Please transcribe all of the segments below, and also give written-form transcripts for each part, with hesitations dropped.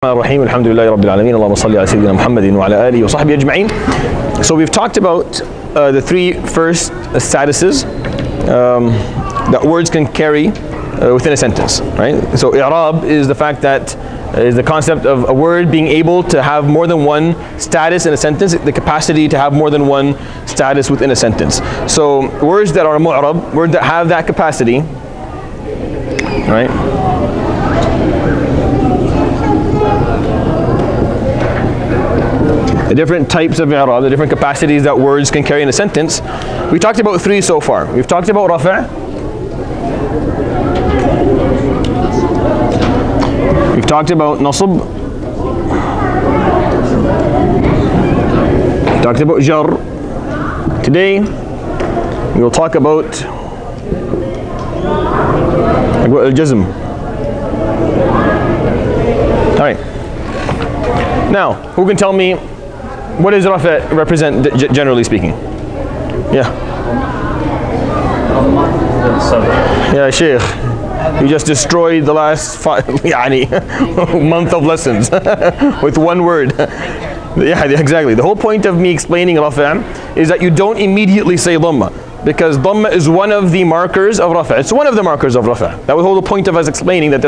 الرحيم الحمد لله رب العالمين اللهم صل على سيدنا محمد وعلى آله وصحبه أجمعين. So we've talked about the three first statuses that words can carry within a sentence, right? So i'rab is the fact that is the concept of a word being able to have more than one status in a sentence, the capacity to have more than one status within a sentence. So words that are mu'rab, words that have that capacity, right? The different types of i'rab, the different capacities that words can carry in a sentence. We talked about three so far. We've talked about rafa', we've talked about nasb, we've talked about jar. Today we will talk about al-jazm. All right. Now, who can tell me what does rafa' represent generally speaking? Yeah. Yeah, Sheikh. You just destroyed the last month of lessons with one word. Yeah, exactly. The whole point of me explaining rafa' is that you don't immediately say dhamma, because dhamma is one of the markers of rafa'. It's one of the markers of rafa'. That was the whole point of us explaining that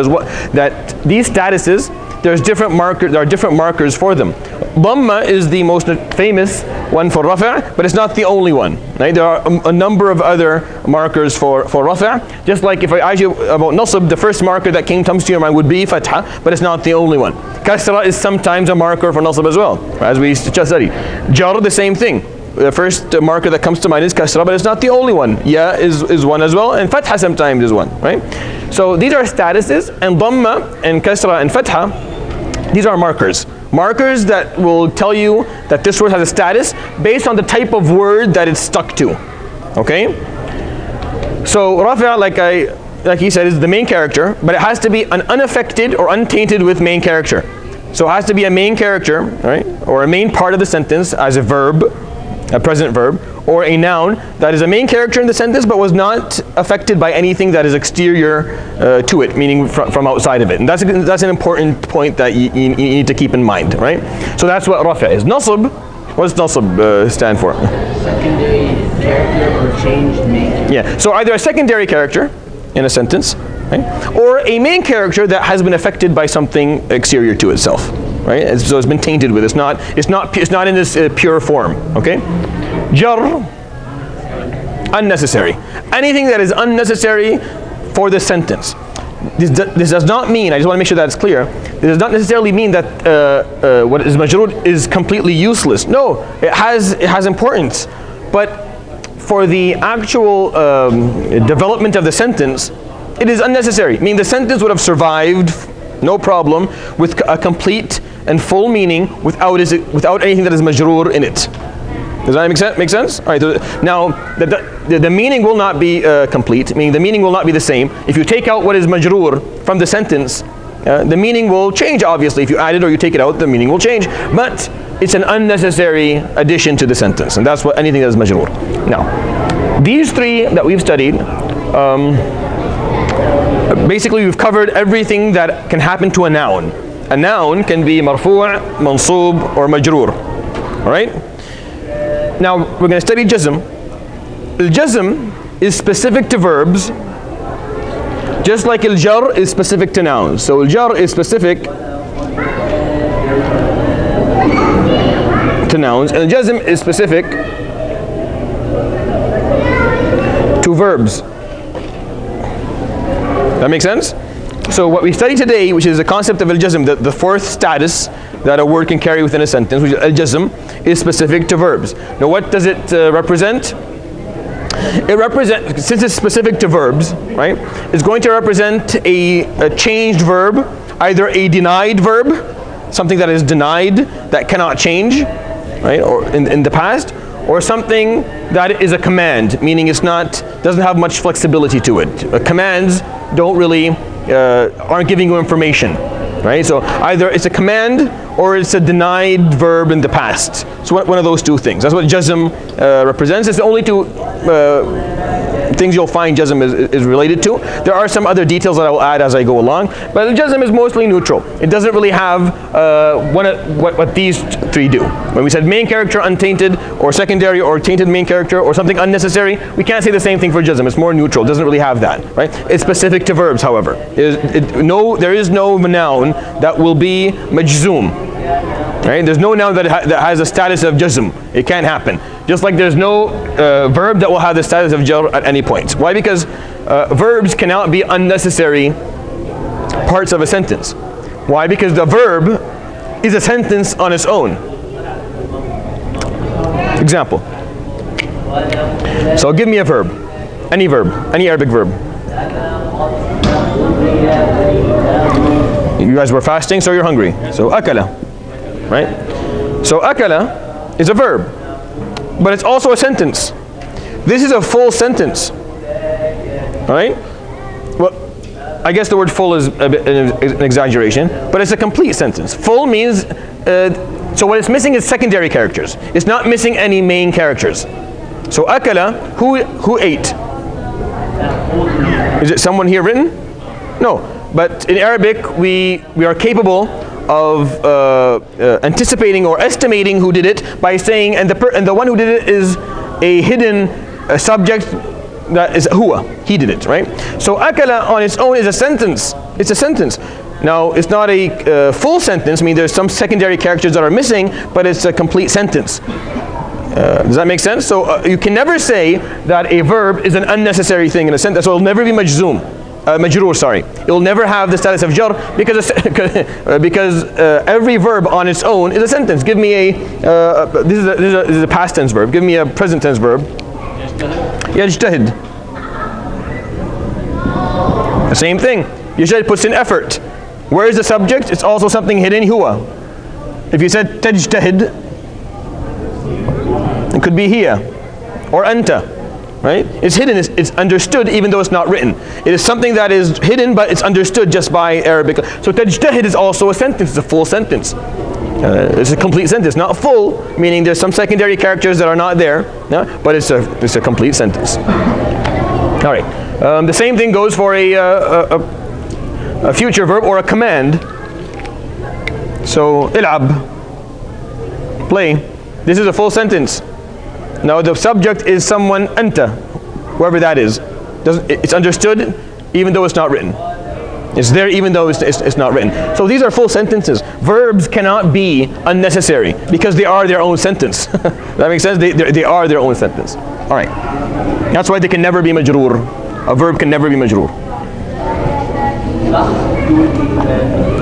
that these statuses, there are different markers for them. Dhamma is the most famous one for rafa', but it's not the only one. Right? There are a number of other markers for rafa'. Just like if I ask you about nasb, the first marker that comes to your mind would be fatha, but it's not the only one. Kasra is sometimes a marker for nasb as well, as we just studied. Jar, the same thing. The first marker that comes to mind is kasra, but it's not the only one. Ya is one as well, and fatha sometimes is one, right? So these are statuses, and dhamma and kasra and fatha, these are markers. Markers that will tell you that this word has a status based on the type of word that it's stuck to. Okay? So rafa', like he said, is the main character, but it has to be an unaffected or untainted with main character. So it has to be a main character, right? Or a main part of the sentence as a verb, a present verb, or a noun that is a main character in the sentence but was not affected by anything that is exterior to it, meaning from outside of it. And that's an important point that you need to keep in mind, right? So that's what rafa' is. Nasb, what does nasb stand for? Secondary character or changed main character. Yeah, so either a secondary character in a sentence, right? Or a main character that has been affected by something exterior to itself. Right? So it's been tainted with. It's not in this pure form. Okay? Jar, unnecessary. Anything that is unnecessary for the sentence. This does not mean, I just want to make sure that it's clear, it does not necessarily mean that what is majroor is completely useless. No, it has importance. But for the actual development of the sentence, it is unnecessary. Meaning the sentence would have survived no problem with a complete and full meaning without anything that is majroor in it. Does that make sense? All right. Now, the meaning will not be complete, meaning the meaning will not be the same. If you take out what is majroor from the sentence, the meaning will change, obviously. If you add it or you take it out, the meaning will change. But it's an unnecessary addition to the sentence, and that's what anything that is majroor. Now, these three that we've studied, basically we've covered everything that can happen to a noun. A noun can be marfu', mansoob, or majroor. Alright? Now we're going to study jazm. Al-jazm is specific to verbs, just like al-jar is specific to nouns. So al-jar is specific to nouns, and al-jazm is specific to verbs. That makes sense? So what we study today, which is the concept of al-jazm, the fourth status that a word can carry within a sentence, which is al-jazm, is specific to verbs. Now what does it represent? It represents, since it's specific to verbs, right, it's going to represent a changed verb, either a denied verb, something that is denied, that cannot change, right, or in the past, or something that is a command, meaning doesn't have much flexibility to it. Commands don't really aren't giving you information, right? So either it's a command or it's a denied verb in the past. So one of those two things. That's what jazm represents. It's the only two things you'll find jazm is related to. There are some other details that I will add as I go along, but jazm is mostly neutral. It doesn't really have what these three do. When we said main character untainted, or secondary or tainted main character, or something unnecessary, we can't say the same thing for jazm. It's more neutral. It doesn't really have that, right? It's specific to verbs, however. There is no noun that will be majzoom. Right? There's no noun that has a status of jazm. It can't happen. Just like there's no verb that will have the status of jar at any point. Why? Because verbs cannot be unnecessary parts of a sentence. Why? Because the verb is a sentence on its own. Example. So give me a verb. Any Arabic verb. You guys were fasting, so you're hungry. So akala, right? So akala is a verb, but it's also a sentence. This is a full sentence, right? Well, I guess the word full is a bit an exaggeration, but it's a complete sentence. Full means, so what it's missing is secondary characters. It's not missing any main characters. So akala, who ate? Is it someone here written? No. But in Arabic, we are capable of anticipating or estimating who did it by saying, and the one who did it is a hidden subject that is huwa. He did it, right? So akala on its own is a sentence. It's a sentence. Now, it's not a full sentence. I mean, there's some secondary characters that are missing, but it's a complete sentence. Does that make sense? So you can never say that a verb is an unnecessary thing in a sentence. So it'll never be majzoom. Majroor, sorry. It will never have the status of jar because every verb on its own is a sentence. Give me this is a past tense verb. Give me a present tense verb. Yajtahid. The same thing. Yajtahid puts in effort. Where is the subject? It's also something hidden, huwa. If you said tajtahid, it could be here or anta. Right? It's hidden, it's understood even though it's not written. It is something that is hidden but it's understood just by Arabic. So tajtahid is also a sentence, it's a full sentence. It's a complete sentence, not full, meaning there's some secondary characters that are not there, but it's a complete sentence. All right, the same thing goes for a future verb or a command. So il'ab, play. This is a full sentence. Now the subject is someone anta, whoever that is. It's understood even though it's not written. It's there even though it's not written. So these are full sentences. Verbs cannot be unnecessary because they are their own sentence. That makes sense? They are their own sentence. All right. That's why they can never be majroor. A verb can never be majroor.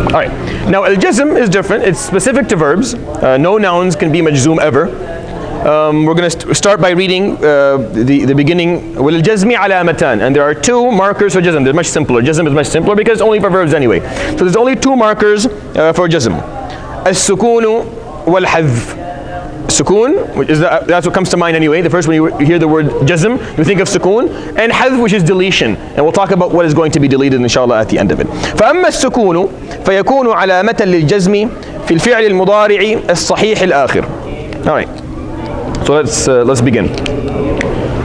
All right. Now al-jazm is different. It's specific to verbs. No nouns can be majzoom ever. We're going to start by reading the beginning. وَلِلْجَزْمِ عَلَامَتَانِ. And there are two markers for jazm. They're much simpler. Jazm is much simpler because it's only for verbs anyway. So there's only two markers for jazm. السكون والحذف. Sukoon, which is that's what comes to mind anyway. The first when you hear the word jazm, you think of sukoon, and hadf, which is deletion. And we'll talk about what is going to be deleted inshallah at the end of it. فأما السكون فيكون علامة للجزم في الفعل المضارع الصحيح الآخر. All right. So let's begin.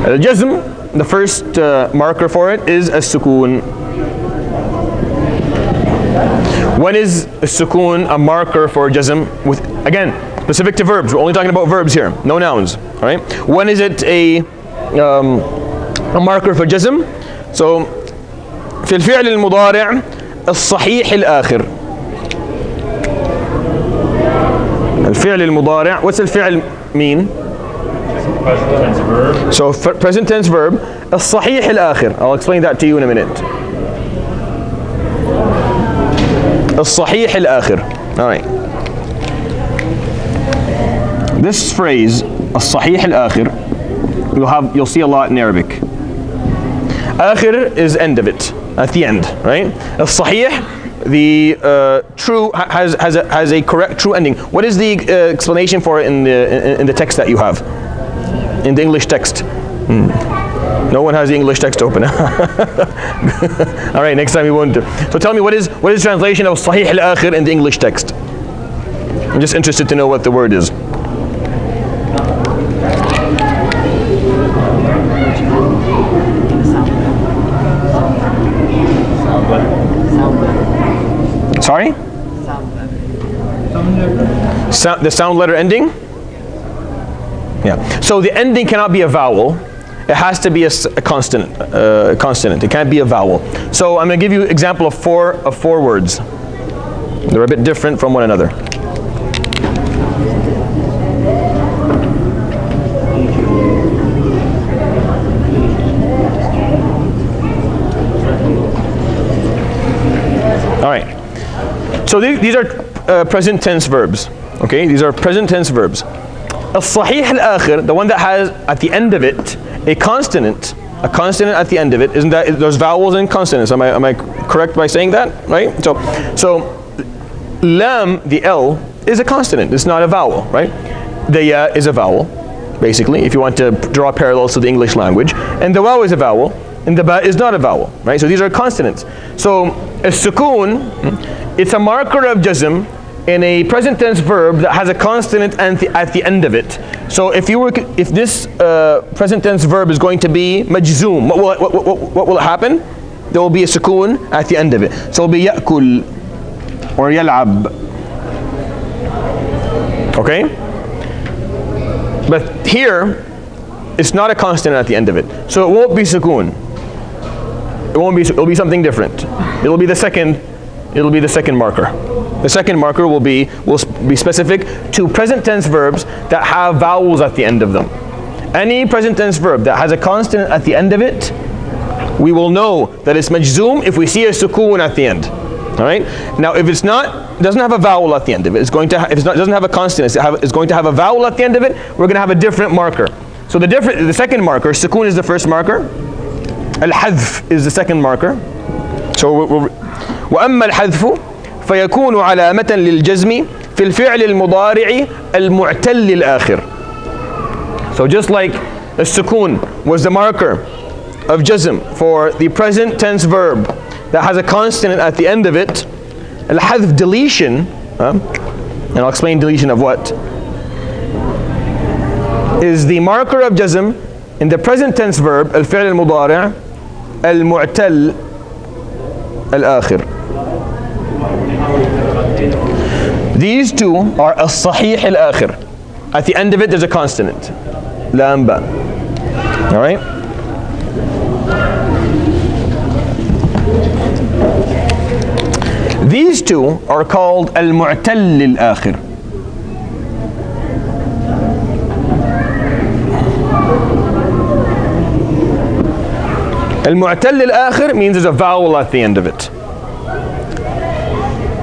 Al-jazm, the first marker for it is as-sukoon. When is as-sukoon a marker for jazm? With, again, specific to verbs. We're only talking about verbs here, no nouns. All right. When is it a marker for jazm? So في الفعل المضارع الصحيح الآخر. الفعل المضارع. What's الفعل mean? Present tense verb. So present tense verb الصحيح الآخر. I'll explain that to you in a minute. الصحيح الآخر. All right. This phrase الصحيح الآخر you'll see a lot in Arabic. آخر is end of it, at the end, right? الصحيح, the true has a correct true ending. What is the explanation for it in the text that you have? In the English text. No one has the English text open. All right, next time we won't. So tell me, what is the translation of Sahih al-Akhir in the English text? I'm just interested to know what the word is. Sorry? The sound letter ending? Yeah. So the ending cannot be a vowel. It has to be a consonant. Consonant. It can't be a vowel. So I'm going to give you an example of four words. They're a bit different from one another. All right. So these are present tense verbs. Okay, these are present tense verbs. الصحيح الآخر, the one that has at the end of it a consonant at the end of it. Isn't that there's vowels and consonants? Am I correct by saying that? Right. So lam, the L, is a consonant. It's not a vowel, right? The ya is a vowel, basically, if you want to draw parallels to the English language. And the waw is a vowel, and the ba is not a vowel, right? So these are consonants. So as-sukun, it's a marker of jazm in a present tense verb that has a consonant at the end of it. So if this present tense verb is going to be majzoom, what will happen? There will be a sukun at the end of it. So it will be ya'kul or yal'ab. Okay? But here, it's not a consonant at the end of it. So it won't be sukun. It'll be something different. It'll be the second marker. The second marker will be specific to present tense verbs that have vowels at the end of them. Any present tense verb that has a consonant at the end of it, we will know that it's majzoom if we see a sukun at the end. All right. Now, if doesn't have a vowel at the end of it, doesn't have a consonant, it's going to have a vowel at the end of it. We're going to have a different marker. So the second marker, sukun is the first marker. Al-hadf is the second marker. So وأما الحذف فيكون علامة للجزم في الفعل المضارع المعتل الآخر. So just like the sukun was the marker of jazm for the present tense verb that has a consonant at the end of it, al-hadf, deletion, and I'll explain deletion of what, is the marker of jazm in the present tense verb al-fi'l al-mudari' al-mu'tal al-akhir. These two are as-sahih al-akhir. At the end of it there's a consonant. Lam ba. All right? These two are called al-mu'tal al-akhir. Al-mu'tal al-akhir means there's a vowel at the end of it.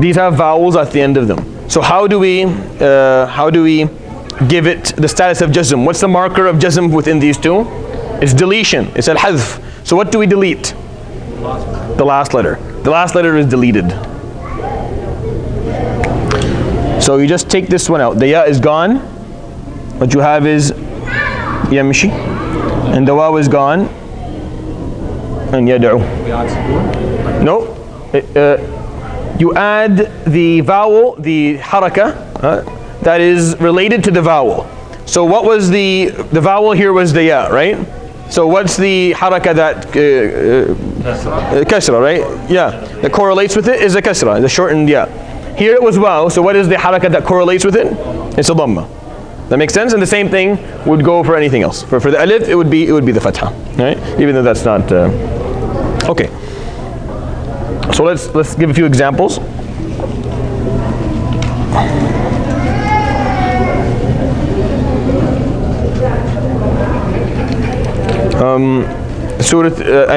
These have vowels at the end of them. So how do we give it the status of jazm? What's the marker of jazm within these two? It's deletion. It's al-hadf. So what do we delete? The last letter. The last letter is deleted. So you just take this one out. The ya is gone. What you have is yamshi, and the waw is gone. And yad'u. No. You add the vowel, the haraka, that is related to the vowel. So what was the vowel here was the ya, right? So what's the haraka that kasra, right? Yeah, that correlates with it is a kasra, the shortened ya. Here it was waw, so what is the haraka that correlates with it? It's a dhamma. That makes sense? And the same thing would go for anything else. For the alif, it would be the fatha, right? Even though that's not okay. So let's give a few examples. End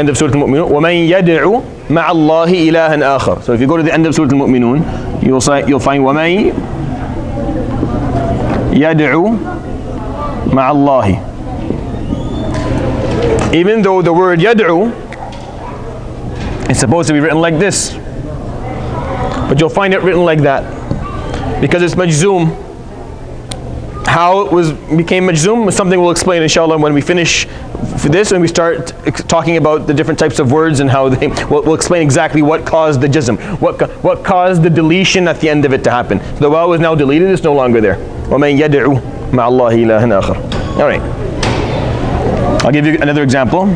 of Surah Al-Mu'minun. وَمَنْ يَدْعُ مَعَ اللَّهِ إِلَهًا آخَرَ. So if you go to the end of Surah Al-Mu'minun, you'll find وَمَنْ يَدْعُ مَعَ اللَّهِ. Even though the word yad'u, it's supposed to be written like this, but you'll find it written like that because it's majzoom. How it became majzoom is something we'll explain inshallah when we finish this and we start talking about the different types of words and how we'll explain exactly what caused the jazm, what caused the deletion at the end of it to happen. So the waw is now deleted, it's no longer there. وَمَنْ يَدْعُ مَعَ اللَّهِ إِلَهًا آخَرَ. All right, I'll give you another example.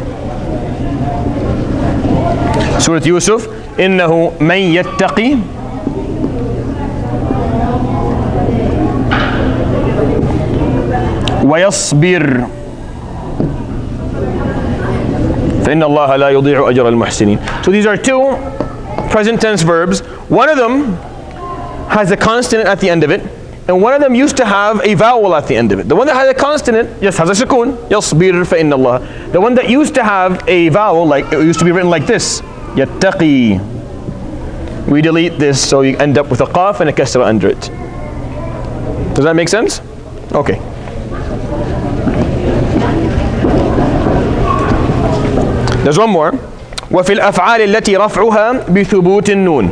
Surah Yusuf, إِنَّهُ مَنْ يَتَّقِي ويصبر فإن الله لا يضيع أجر المحسنين. So these are two present tense verbs. One of them has a consonant at the end of it, and one of them used to have a vowel at the end of it. The one that has a consonant just has a sukoon, يصبر فإن الله. The one that used to have a vowel, like it used to be written like this, يتقي. We delete this, so you end up with a qaf and a kasra under it. Does that make sense? Okay. There's one more. وفي الأفعال التي رفعها بثبوت النون.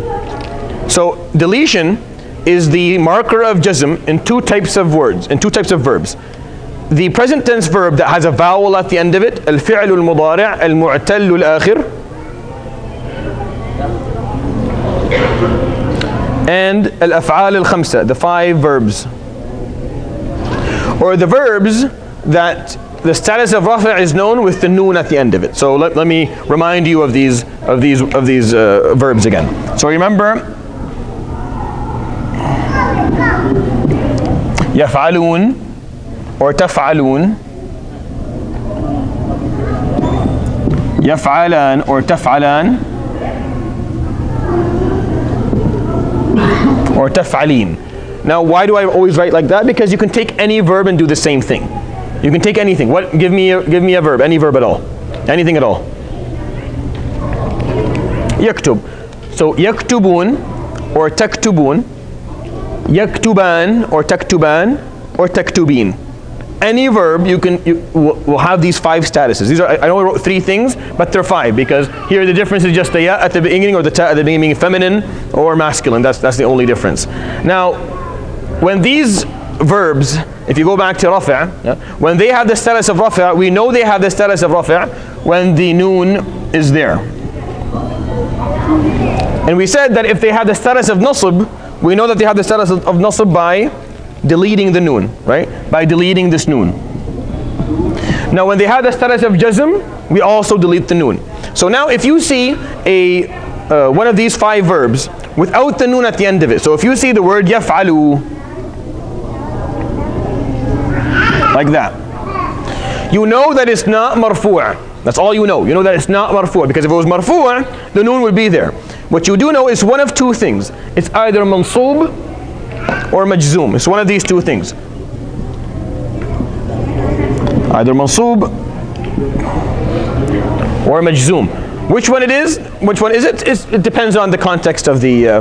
So deletion is the marker of jazm in two types of words, in two types of verbs. The present tense verb that has a vowel at the end of it, الفعل المضارع المعتل الآخر, and الأفعال الخمسة, the five verbs, or the verbs that the status of rafa' is known with the noon at the end of it. So let me remind you of these verbs again. So remember, يفعلون or تفعلون, يفعلان or تفعلان, or تفعلين. Now why do I always write like that? Because you can take any verb and do the same thing. You can take anything. What? Give me a verb, any verb at all, anything at all. يكتب. So يكتبون or تكتبون, يكتبان or تكتبان, or تكتبين. Any verb you will have these five statuses. These are, I know I wrote three things, but they're five because here the difference is just the ya at the beginning or the ta at the beginning, feminine or masculine. That's the only difference. Now, when these verbs, if you go back to rafa', when they have the status of rafa', we know they have the status of rafa' when the noon is there. And we said that if they have the status of nasb, we know that they have the status of nasb by deleting the noon, right? By deleting this noon. Now when they have the status of jazm, we also delete the noon. So now if you see one of these five verbs without the noon at the end of it, so if you see the word yaf'alu, like that, you know that it's not marfu'. That's all you know. You know that it's not marfu', because if it was marfu', the noon would be there. What you do know is one of two things. It's either mansoob or majzoom. It's one of these two things. Either mansoob or majzoom. Which one it is? Which one is it? It depends on the context of the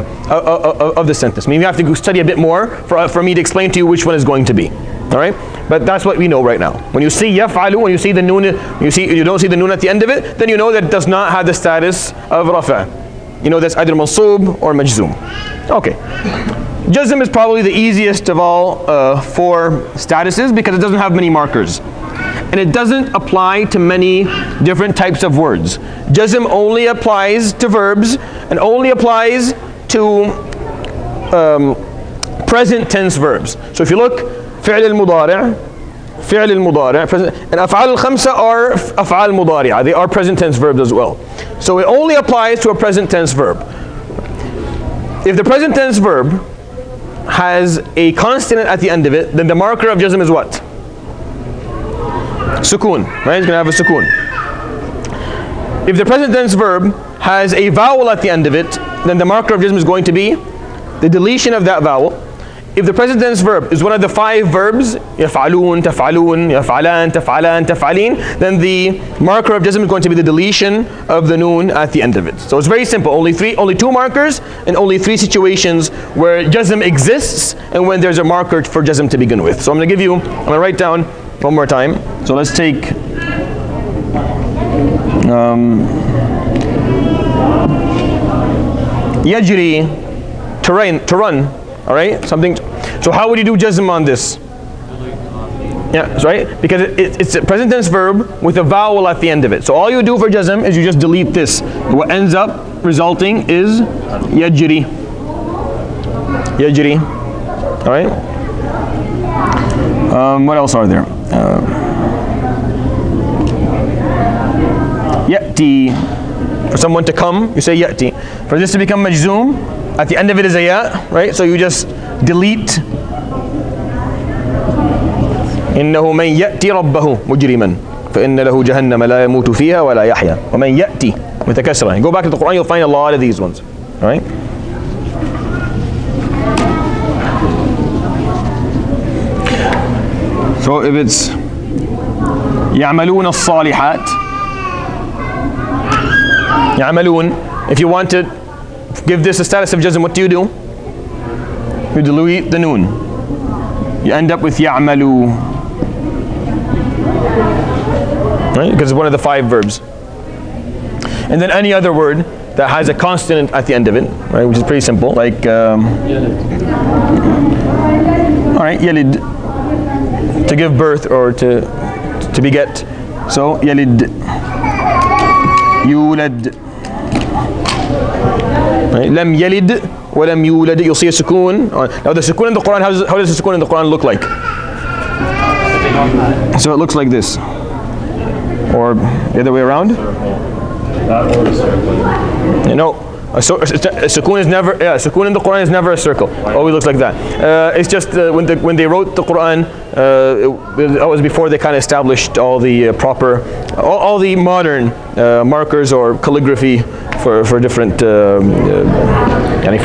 sentence. I mean, you have to study a bit more for me to explain to you which one is going to be. All right, but that's what we know right now. When you see yaf'alu, when you see the noon, you don't see the noon at the end of it, then you know that it does not have the status of rafa'. You know that's either mansoob or majzoom. Okay. Jazm is probably the easiest of all four statuses because it doesn't have many markers. And it doesn't apply to many different types of words. Jazm only applies to verbs and only applies to present tense verbs. So if you look, فعل المضارع, فعل المضارع, and أفعال الخمسة are أفعال مضارعة. They are present tense verbs as well. So it only applies to a present tense verb. If the present tense verb has a consonant at the end of it, then the marker of jazm is what? Sukoon, right? It's going to have a sukoon. If the present tense verb has a vowel at the end of it, then the marker of jazm is going to be the deletion of that vowel. If the present tense verb is one of the five verbs, يفعلون, تفعلون, يفعلان, تفعلان, تفعلين, then the marker of jazm is going to be the deletion of the noon at the end of it. So it's very simple. Only two markers and only three situations where jazm exists and when there's a marker for jazm to begin with. So I'm going to write down one more time. So let's take يجري, to run. All right, something. So how would you do jazm on this? Yeah, that's right. Because it's a present tense verb with a vowel at the end of it. So all you do for jazm is you just delete this. What ends up resulting is yajri. Yajri. All right. What else are there? Ya'ti. For someone to come, you say ya'ti. For this to become majzoom, at the end of it is a ya, right? So you just delete إنه من يأتي ربه مجرما فإن له جهنم لا يموت فيها ولا يحيا ومن يأتي متكسرة. Go back to the Quran, you'll find a lot of these ones. All right. So if it's يعملون الصالحات, يعملون, if you want to give this a status of jazm, what do? You delete the noon. You end up with يعملوا, right? Because it's one of the 5 verbs. And then any other word that has a consonant at the end of it, right? Which is pretty simple, like all right, yalid, to give birth or to beget. So yalid, yulad, right? Lam yalid wa lam yulad. You'll see a sukoon. Now the sukoon in the Quran, how does the sukoon in the Quran look like? So it looks like this, or the other way around. You know, a sukoon is never, sukoon in the Quran is never a circle. Always looks like that. It's just when they wrote the Quran, it was before they kind of established all the proper, all the modern markers or calligraphy for different, for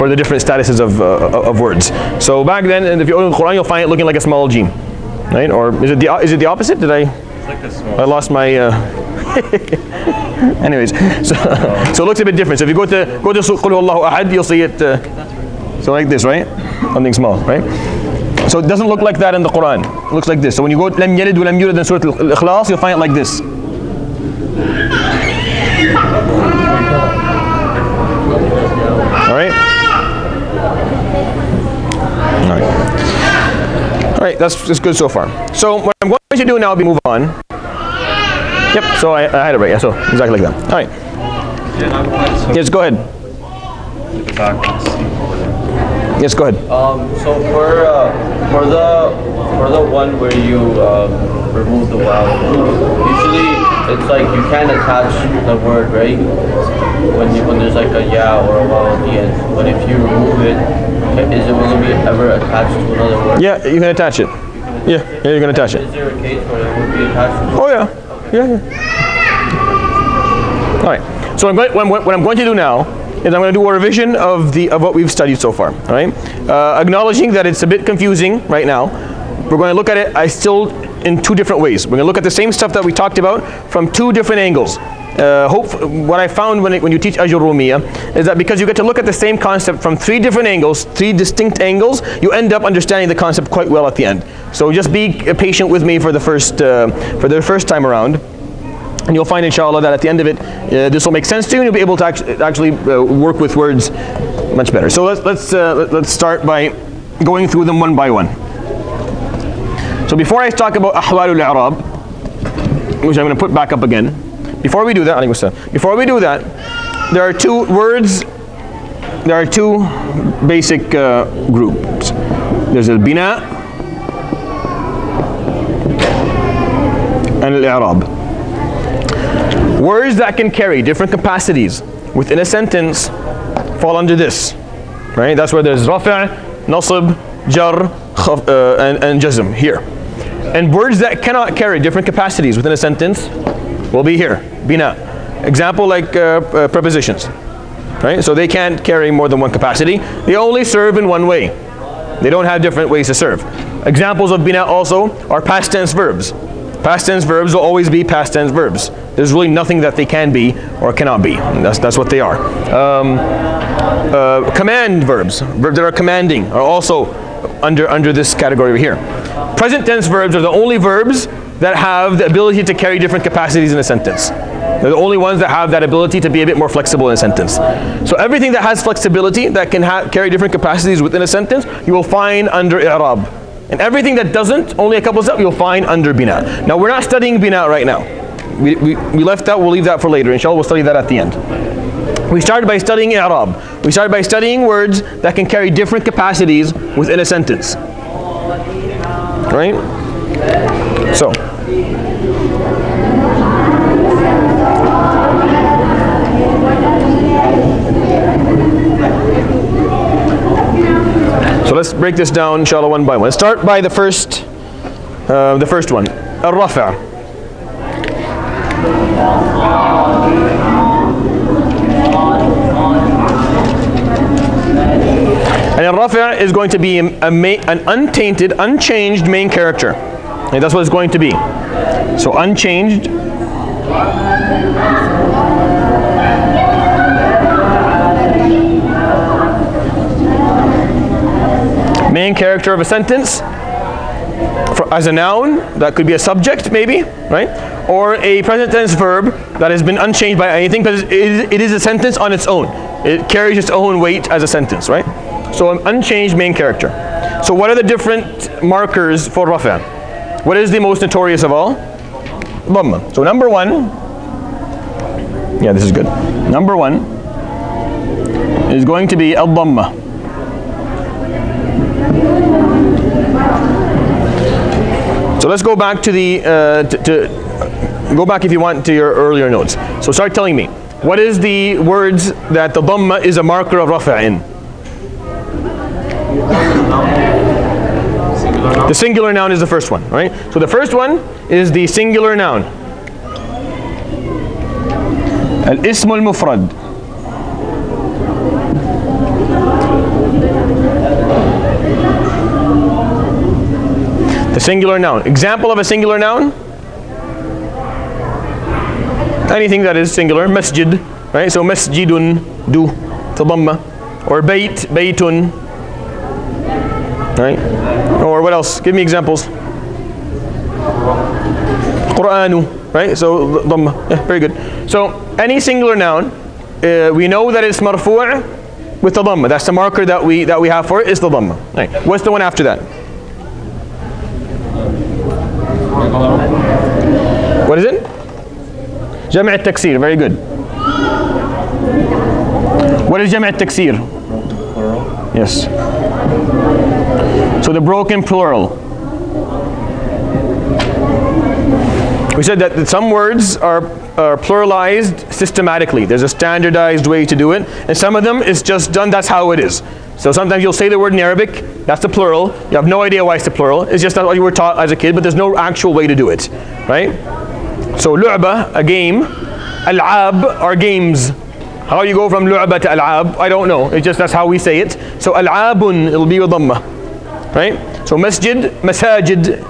the different statuses of words. So back then, and if you open the Quran, you'll find it looking like a small jim, right? Or is it the opposite? Did I? I lost my. Anyways, so it looks a bit different. So if you go to Qul Huwallahu Ahad, you'll see it so like this, right? Something small, right? So it doesn't look like that in the Quran. It looks like this. So when you go Lam Yalid wa Lam Yulad in Surah Al-Ikhlas, you'll find it like this. All right. All right, that's good so far. So what I'm going to do now is move on. Yep, so I had it right, yeah, so exactly like that. All right. Yes, go ahead. Yes, go ahead. So for the one where you remove the wow, usually it's like you can't attach the word, right? When there's like a ya or a wow at the end. But if you remove it, will it be ever attached to another word? Yeah, you can attach it. Yeah, you can attach it. Is there a case where it would be attached to? Oh yeah. Yeah. All right. So what I'm going to do now is I'm going to do a revision of what we've studied so far. All right. Acknowledging that it's a bit confusing right now, we're going to look at it in 2 different ways. We're going to look at the same stuff that we talked about from 2 different angles. What I found when you teach Alajurroomiyyah is that because you get to look at the same concept from 3 different angles, 3 distinct angles, you end up understanding the concept quite well at the end. So just be patient with me for the first time around, and you'll find inshallah that at the end of it, this will make sense to you, and you'll be able to actually work with words much better. So let's start by going through them one by one. So before I talk about ahwalul i'rab, which I'm going to put back up again. Before we do that, there are 2 words, there are 2 basic groups. There's al-bina and al-i'rab. Words that can carry different capacities within a sentence fall under this, right? That's where there's rafa', nasb, jar, and jazm here. And words that cannot carry different capacities within a sentence will be here, bina. Example like prepositions, right? So they can't carry more than one capacity. They only serve in one way. They don't have different ways to serve. Examples of bina also are past tense verbs. Past tense verbs will always be past tense verbs. There's really nothing that they can be or cannot be. That's what they are. Command verbs that are commanding, are also under this category over here. Present tense verbs are the only verbs that have the ability to carry different capacities in a sentence. They're the only ones that have that ability to be a bit more flexible in a sentence. So everything that has flexibility, that can carry different capacities within a sentence, you will find under i'rab. And everything that doesn't, only a couple steps, you'll find under bina. Now we're not studying bina right now. We left that, we'll leave that for later. Inshallah, we'll study that at the end. We started by studying i'rab. We started by studying words that can carry different capacities within a sentence. Right? So. So let's break this down, inshallah, one by one. Let's start by the first The first one, الرفع. And al-rafi' is going to be an untainted, unchanged main character. And that's what it's going to be. So unchanged. Main character of a sentence. As a noun, that could be a subject maybe, right? Or a present tense verb that has been unchanged by anything because it is a sentence on its own. It carries its own weight as a sentence, right? So an unchanged main character. So what are the different markers for rafa'? What is the most notorious of all? Dhamma. So number one, yeah, this is good. Number one is going to be al-dhamma. So let's go back to the, go back if you want to your earlier notes. So start telling me, what is the words that the dhamma is a marker of rafa' in? The singular noun is the first one, right? So the first one is the singular noun. Al-ism al-mufrad. The singular noun. Example of a singular noun? Anything that is singular. Masjid, right? So masjidun, du, tadamma. Or bayt, baytun, right? Or what else? Give me examples. Qur'anu, right? So dhamma. Yeah, very good. So any singular noun, we know that it's marfu' with the dhamma. That's the marker that we have for it, is the dhamma. Right. What's the one after that? What is it? Jam' al-taksir. Very good. What is jam' al-taksir? Plural. Yes. So the broken plural. We said that some words are pluralized systematically. There's a standardized way to do it, and some of them is just done, that's how it is. So sometimes you'll say the word in Arabic, that's the plural. You have no idea why it's the plural. It's just not what you were taught as a kid, but there's no actual way to do it, right? So lu'ba, a game. Al'ab are games. How you go from lu'ba to al'ab, I don't know. It's just that's how we say it. So al'abun, it'll be with dhamma, right? So masjid, masajid,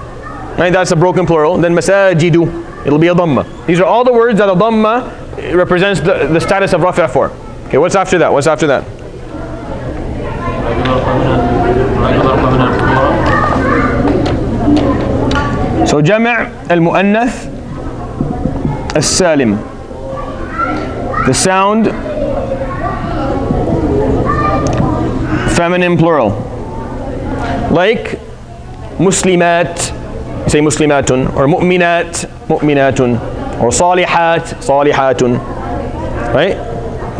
right? That's a broken plural. Then masajidu, it'll be a dhamma. These are all the words that a dhamma represents the status of rafi' for. Okay, what's after that? What's after that? So jam' al-mu'annath al-salim. The sound feminine plural. Like muslimat, you say muslimatun, or mu'minat, mu'minatun, or salihat, salihatun. Right?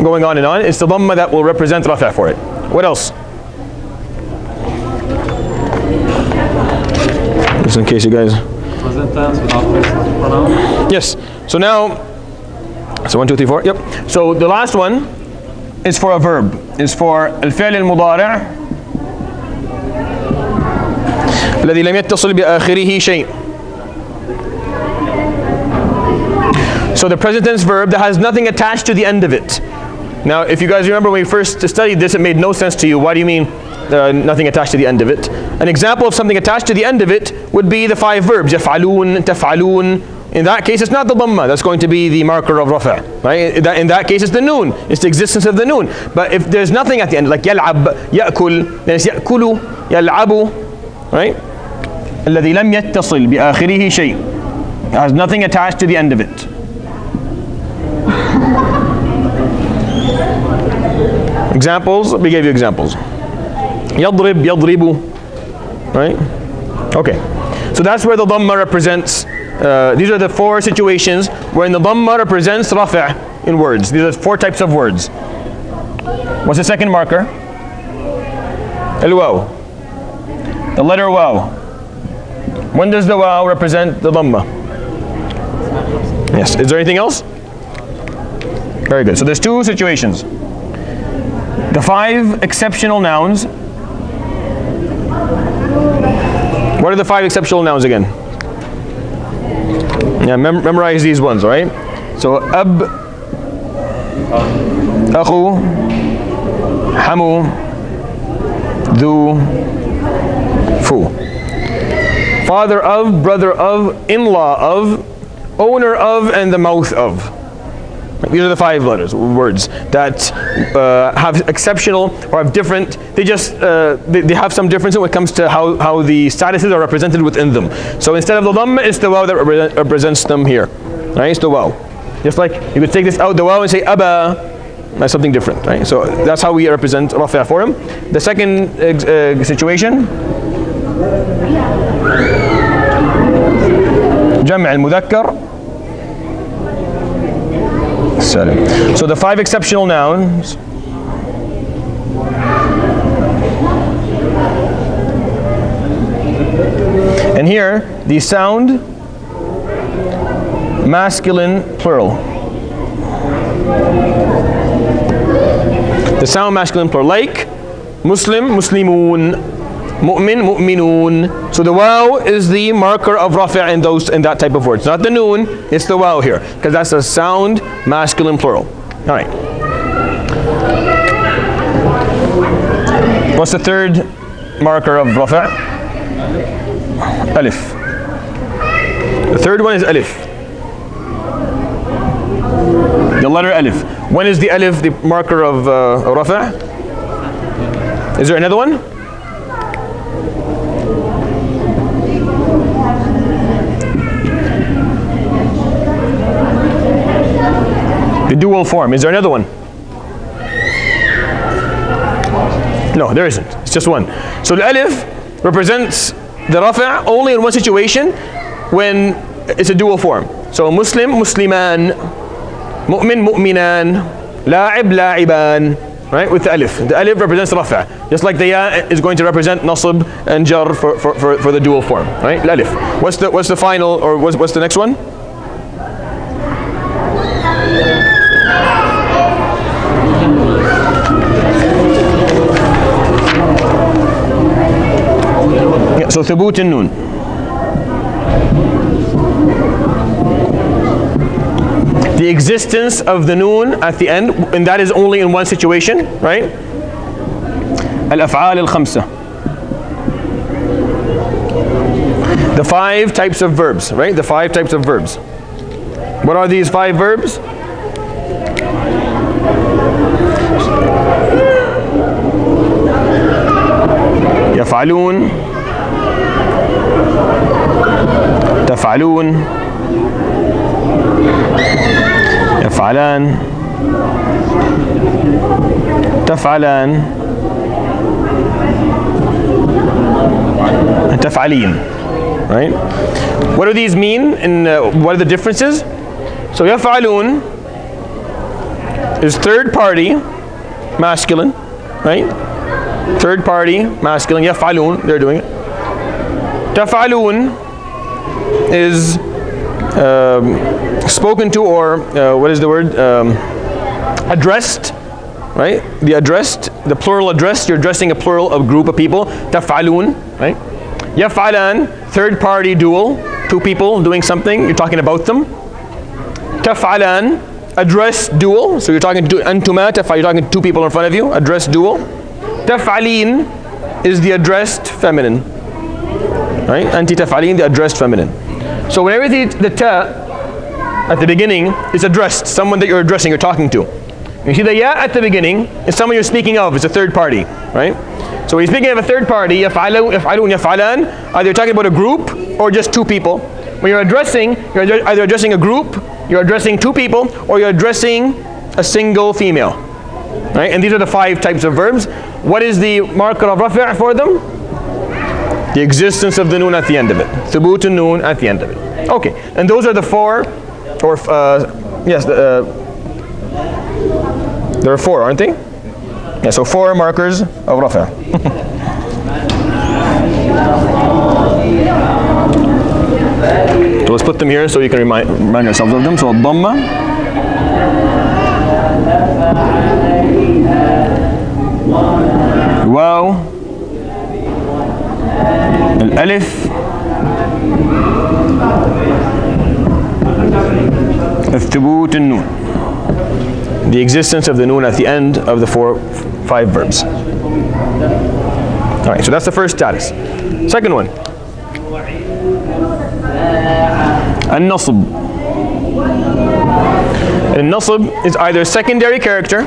Going on and on. It's the dhamma that will represent rafa' for it. What else? Just in case you guys. Present tense without present pronoun. Yes. So now, so 1, 2, 3, 4. Yep. So the last one is for a verb. It's for al-fi'l al-mudari' الذي لم يتصل بآخره شيء. So the present tense verb that has nothing attached to the end of it. Now, if you guys remember when we first studied this, it made no sense to you. Why do you mean nothing attached to the end of it? An example of something attached to the end of it would be the 5 verbs. يفعلون, تفعلون. In that case, it's not the dhamma. That's going to be the marker of rafa'. Right? In that case, it's the noon. It's the existence of the noon. But if there's nothing at the end, like يلعب, يأكل, then it's يأكل, يلعب. Right? الذي لم يتصل بآخره شيء. It has nothing attached to the end of it. Examples, we gave you examples. يضرب, يضرب. Right? Okay. So that's where the dhamma represents. These are the 4 situations where the dhamma represents rafi' in words. These are 4 types of words. What's the second marker? Al-waw. The letter waw. When does the waw represent the dhamma? Yes. Is there anything else? Very good. So there's 2 situations. The 5 exceptional nouns. What are the 5 exceptional nouns again? Yeah, memorize these ones, all right? So ab, akhu, hamu, dhu, fu. Father of, brother of, in-law of, owner of, and the mouth of. These are the 5 letters, words that have exceptional or have different, they just, they have some difference when it comes to how the statuses are represented within them. So instead of the dhamma, it's the waw that represents them here. Right? It's the waw. Just like you could take this out the waw and say aba, that's something different. Right? So that's how we represent rafi' for him. The second situation, jam' al-mudhakkar. So the 5 exceptional nouns. And here, the sound masculine plural. The sound masculine plural, like Muslim, muslimun, mu'min, mu'minun. So the waw is the marker of rafi' in that type of words. Not the noon, it's the waw here, because that's a sound masculine plural. All right. What's the third marker of rafi'? Alif. The third one is alif. The letter alif. When is the alif the marker of rafi'? Is there another one? The dual form. Is there another one? No, there isn't. It's just one. So the alif represents the rafi' only in one situation, when it's a dual form. So Muslim, musliman, mu'min, mu'minan, la'ib, la'iban. Right, with the alif. The alif represents rafi'. Just like the ya is going to represent nasb and jar for the dual form. Right, alif. What's the final, or what's the next one? So thubut and noon. The existence of the noon at the end, and that is only in one situation, right? Al-af'al al-khamsa. The 5 types of verbs, right? The 5 types of verbs. What are these 5 verbs? يفعلون, تفعلون, يفعلان, تفعلان, and تفعلين. Right? What do these mean, and what are the differences? So يفعلون is third party masculine, right? Third party masculine. يفعلون, they're doing it. تفعلون is spoken to, or what is the word? Addressed, right? The plural addressed. You're addressing a plural of group of people. تفعلون, right? يفعلان, third party dual, 2 people doing something. You're talking about them. تفعلان, addressed dual. So you're talking to أنتما. You're talking to 2 people in front of you. Addressed dual. تفعلين is the addressed feminine, right? Anti taf'alin, the addressed feminine. So whenever the ta at the beginning is addressed, someone that you're addressing, you're talking to. You see the ya at the beginning is someone you're speaking of. It's a third party, right? So when you're speaking of a third party, yaf'alun, yaf'alan, either you're talking about a group or just 2 people. When you're addressing, you're either addressing a group, you're addressing 2 people, or you're addressing a single female, right? And these are the 5 types of verbs. What is the marker of rafi' for them? The existence of the noon at the end of it. Thubut and noon at the end of it. Okay, and those are the 4, or yes, there are 4, aren't they? Yeah, so 4 markers of rafi'. So let's put them here so you can remind yourselves of them. So dhamma, waw, الألف, الثبوت النون. The existence of the noon at the end of the 5 verbs. Alright, so that's the first status. Second one. النصب. النصب is either a secondary character,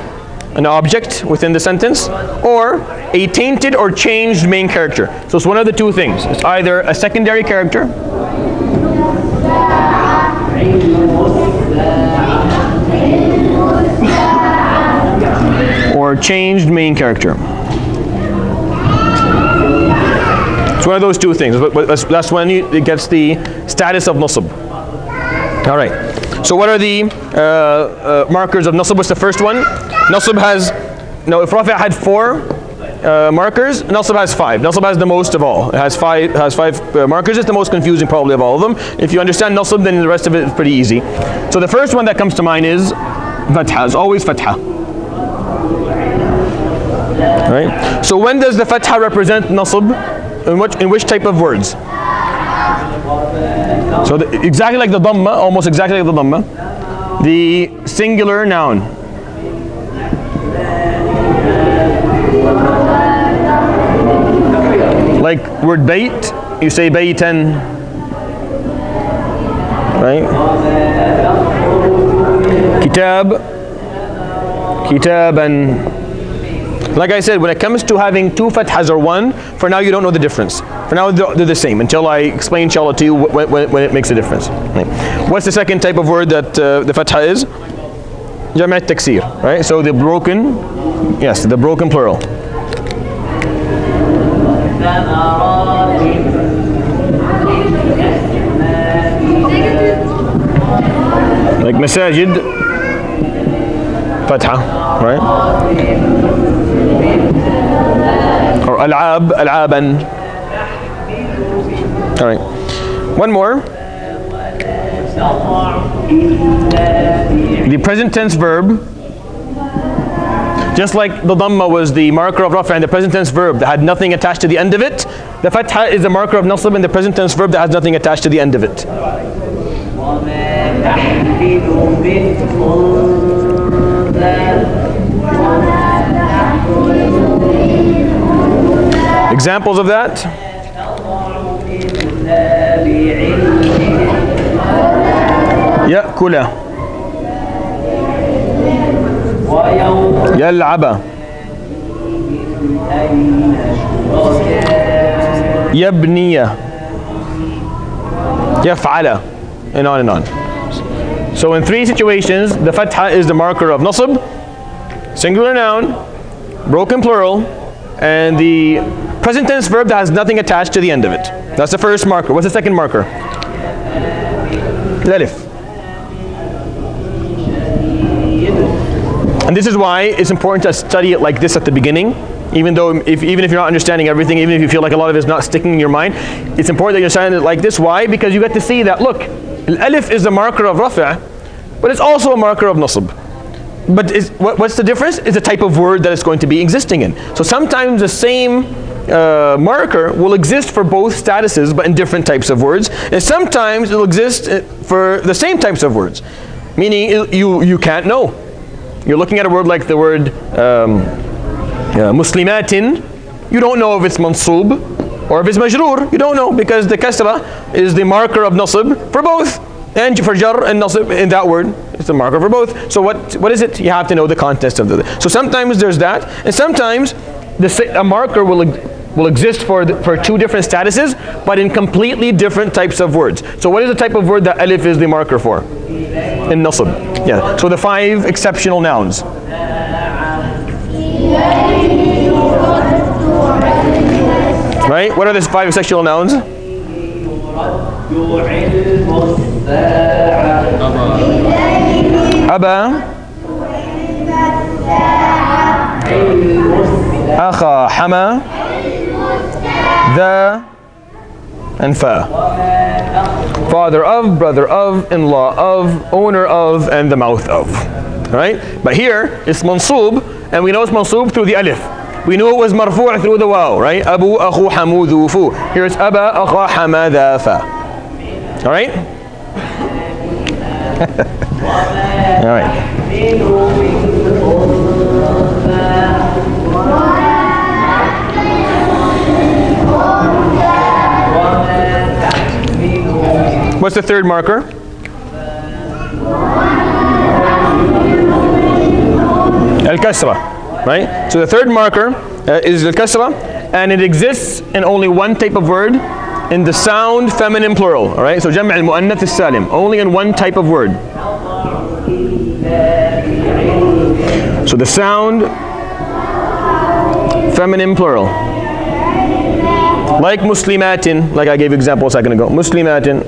an object within the sentence, or a tainted or changed main character. So it's one of the two things. It's either a secondary character or changed main character. It's one of those two things. That's when it gets the status of nasb. All right. So what are the markers of nasb? What's the first one? Nasb has, if Rafi' had 4 markers, nasb has 5. Nasb has the most of all. It has five markers. It's the most confusing probably of all of them. If you understand nasb, then the rest of it is pretty easy. So the first one that comes to mind is fatha. It's always fatha. Right? So when does the fatha represent nasb? In which type of words? So exactly like the dhamma, almost exactly like the dhamma, the singular noun. Like word bayt, you say baytan, right? Kitab, kitaban. Like I said, when it comes to having 2 fathas or 1, for now you don't know the difference. For now they're the same until I explain inshallah to you when it makes a difference. Right. What's the second type of word that the fatha is? Jama' taksir, right? So the broken, yes, the broken plural. Like masajid, fatha, right? Or al'ab, al'aban. All right. One more. The present tense verb, just like the dhamma was the marker of rafa and the present tense verb that had nothing attached to the end of it, the fatha is the marker of nasb and the present tense verb that has nothing attached to the end of it. Examples of that? يأكل يلعب يبني يفعل, and on and on. So in 3 situations, the fatha is the marker of nasb, singular noun, broken plural, and the present tense verb that has nothing attached to the end of it. That's the first marker. What's the second marker? Alif. And this is why it's important to study it like this at the beginning. Even if you're not understanding everything, even if you feel like a lot of it is not sticking in your mind, it's important that you understand it like this. Why? Because you get to see that, look, alif is the marker of rafa', but it's also a marker of nasb. But what's the difference? It's the type of word that it's going to be existing in. So sometimes the same marker will exist for both statuses, but in different types of words. And sometimes it will exist for the same types of words. Meaning you can't know. You're looking at a word like the word muslimatin. You don't know if it's mansub or if it's majroor. You don't know, because the kasra is the marker of nasb for both. And for jar and nasb in that word, it's the marker for both. So what is it? You have to know the context of the. So sometimes there's that, and sometimes a marker will exist for 2 different statuses, but in completely different types of words. So what is the type of word that alif is the marker for? In nasb. Yeah. So the 5 exceptional nouns. Right? What are the 5 exceptional nouns? أبا أخا حما ذا and fa. Father of, brother of, in-law of, owner of, and the mouth of. Right? But here it's mansub, and we know it's mansub through the alif. We knew it was marfu' through the waw, right? Abu, akhu, hamu, dhu, fu. Here it's aba, akha, hama, dha, fa. Alright? All right. What's the third marker? Al-Kasra, right? So the third marker is Al-Kasra, and it exists in only one type of word, in the sound feminine plural, all right? So Jam' al-Mu'annath al-Salim, only in one type of word. So the sound feminine plural. Like Muslimatin, like I gave example a second ago. Muslimatin.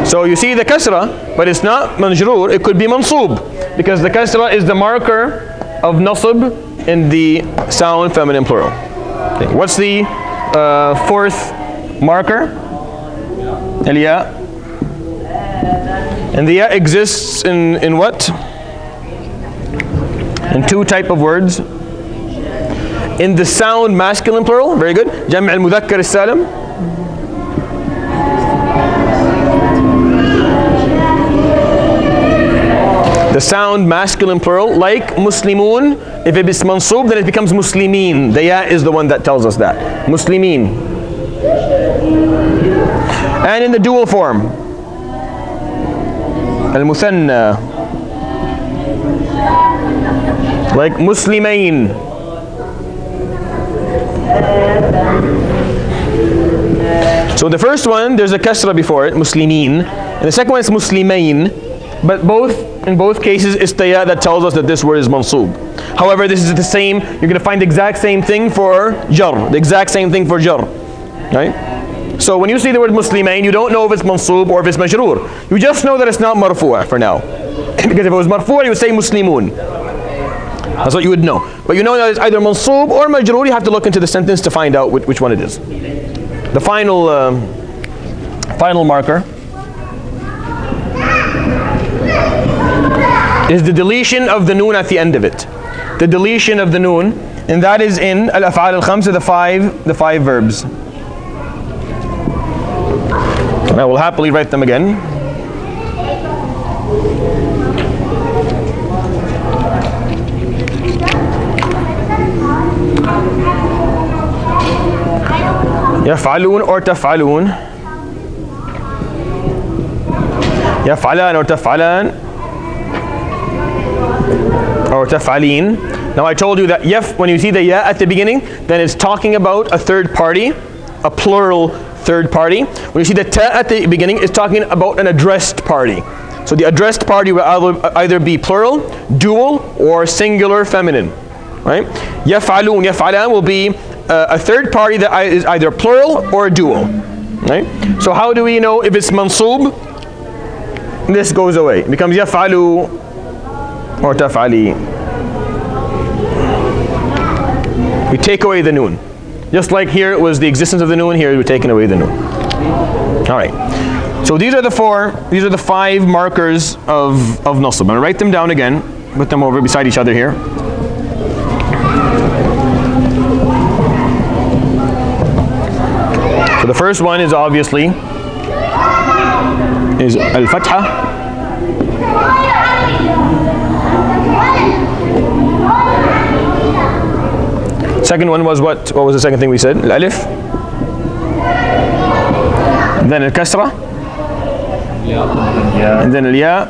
So you see the kasra, but it's not majroor, it could be mansoob, because the kasra is the marker of nasb in the sound feminine plural. Okay. What's the fourth marker? Al-ya. And the ya exists in what? In two type of words. In the sound masculine plural, very good. Jam' al-Mudhakkar al-Salim. The sound masculine plural, like Muslimun, if it is mansoob, then it becomes Muslimin. The ya is the one that tells us that. Muslimin. And in the dual form, al-Muthanna, like Muslimain. So the first one, there's a kasra before it, Muslimin, and the second one is Muslimain, but in both cases, it's the ya that tells us that this word is mansoob. However, this is the same, you're going to find the exact same thing for jar, the exact same thing for jar, right? So when you see the word Muslimain, you don't know if it's mansoob or if it's majroor. You just know that it's not marfu'a for now. Because if it was marfu'a, you would say Muslimun. That's what you would know. But you know that it's either mansoob or majroor. You have to look into the sentence to find out which one it is. The final marker is the deletion of the noon at the end of it. The deletion of the noon, and that is in al-af'al al-khamsa, the five verbs. And I will happily write them again. يفعلون or تفعلون. يفعلان or تفعلان or تفعلين. Now I told you that when you see the ya at the beginning, then it's talking about a third party, a plural third party. When you see the ta at the beginning, it's talking about an addressed party. So the addressed party will either be plural, dual, or singular feminine, right? يفعلون, يفعلان will be a third party that is either plural or dual, right? So how do we know if it's mansoob? This goes away. It becomes يفعلوا or تفعلي. We take away the noon. Just like here it was the existence of the noon, here we're taking away the noon. All right. So these are the five markers of nasb. I'm going to write them down again. Put them over beside each other here. So the first one is obviously al-fatha. Second one was what? What was the second thing we said? Al-alif. Then al-kasra. And then al-ya.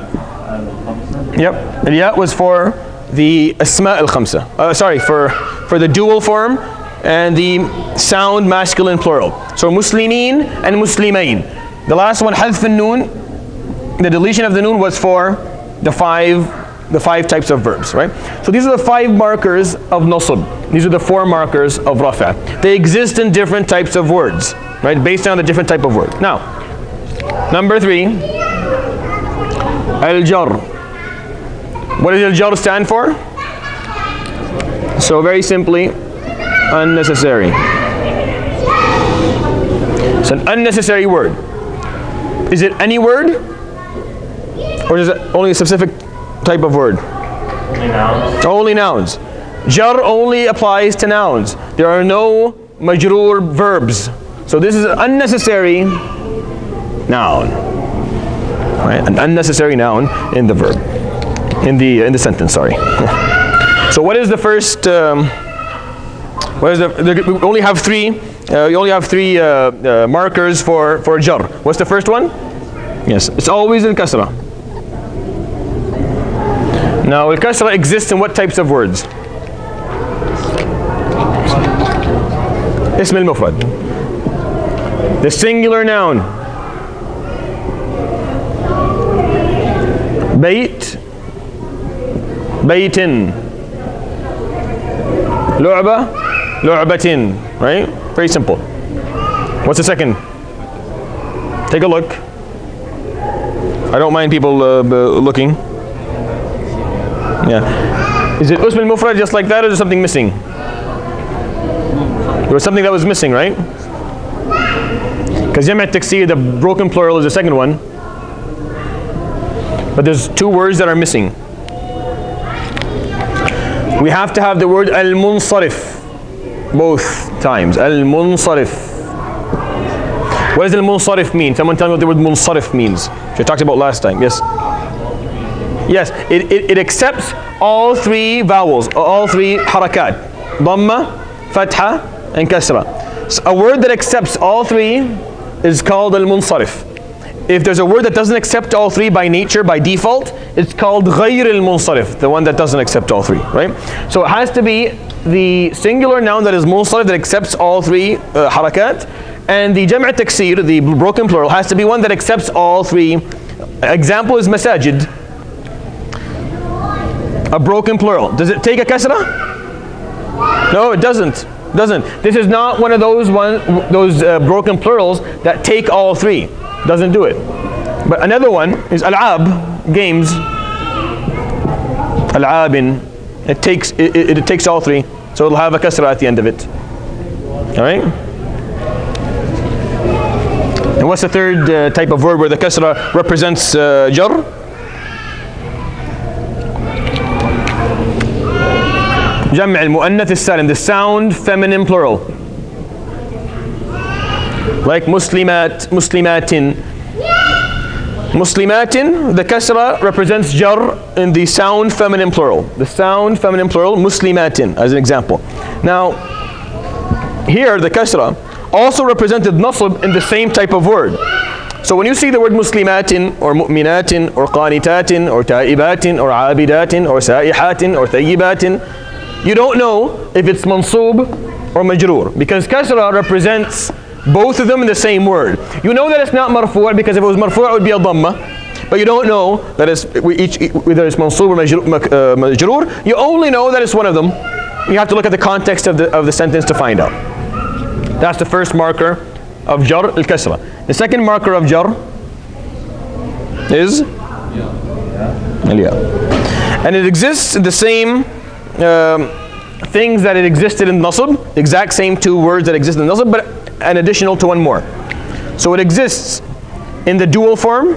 Yep. Al-ya was for the asma al-khamsa. Sorry, for the dual form and the sound masculine plural. So muslimin and muslimain. The last one, hadf al-noon, the deletion of the noon was for the five types of verbs, right? So these are the five markers of nasb. These are the four markers of rafa'. They exist in different types of words, right? Based on the different type of word. Now, number 3, al-jar. What does al-jar stand for? So very simply, unnecessary. It's an unnecessary word. Is it any word? Or is it only a specific type of word? Only nouns. Only nouns. Jar only applies to nouns. There are no majroor verbs. So this is an unnecessary noun. right? An unnecessary noun in the verb, in the sentence. Sorry. So what is the first? What is we only have three. You only have three markers for jar. What's the first one? Yes, it's always al-kasra. Now al-kasra exists in what types of words? Ism al-mufrad. The singular noun. Bayt, baytin. Lu'ba, lu'batin. Right? Very simple. What's the second? Take a look. I don't mind people looking. Yeah. Is it Usm al-Mufrad just like that, or is there something missing? There was something that was missing, right? Because Jam' al-Taksir, the broken plural, is the second one. But there's two words that are missing. We have to have the word al-Munsarif both times. Al-Munsarif. What does al-Munsarif mean? Someone tell me what the word Munsarif means. Which I talked about last time. Yes? Yes, it accepts all three vowels, all three harakat. Dhamma, Fatha, and Kasra. So a word that accepts all three is called al-Munsarif. If there's a word that doesn't accept all three by nature, by default, it's called Ghayr al-Munsarif, the one that doesn't accept all three, right? So it has to be the singular noun that is Munsarif, that accepts all three harakat, and the Jam' al-Taksir, the broken plural, has to be one that accepts all three. Example is masajid. A broken plural. Does it take a kasra? No, it doesn't. This is not one of those broken plurals that take all three. Doesn't do it. But another one is al'ab, games. Al'abin. It takes all three, so it'll have a kasra at the end of it. All right. And what's the third type of word where the kasra represents jar? Jam' al-mu'annath al-salim, the sound feminine plural. Like muslimat, muslimatin. Muslimatin, the kasra represents jar in the sound feminine plural. The sound feminine plural, muslimatin, as an example. Now, here the kasra also represented nasb in the same type of word. So when you see the word muslimatin, or mu'minatin, or qanitatin, or ta'ibatin, or abidatin, or sa'ihatin, or thayyibatin, you don't know if it's mansub or majroor, because kasra represents both of them in the same word. You know that it's not marfu' because if it was marfu' it would be a dhamma, but you don't know that it's whether it's mansub or majroor. You only know that it's one of them. You have to look at the context of the sentence to find out. That's the first marker of jar al-kasra. The second marker of jar is al-ya, and it exists in the same things that it existed in nasb, the exact same two words that exist in nasb, but an additional to one more. So it exists in the dual form,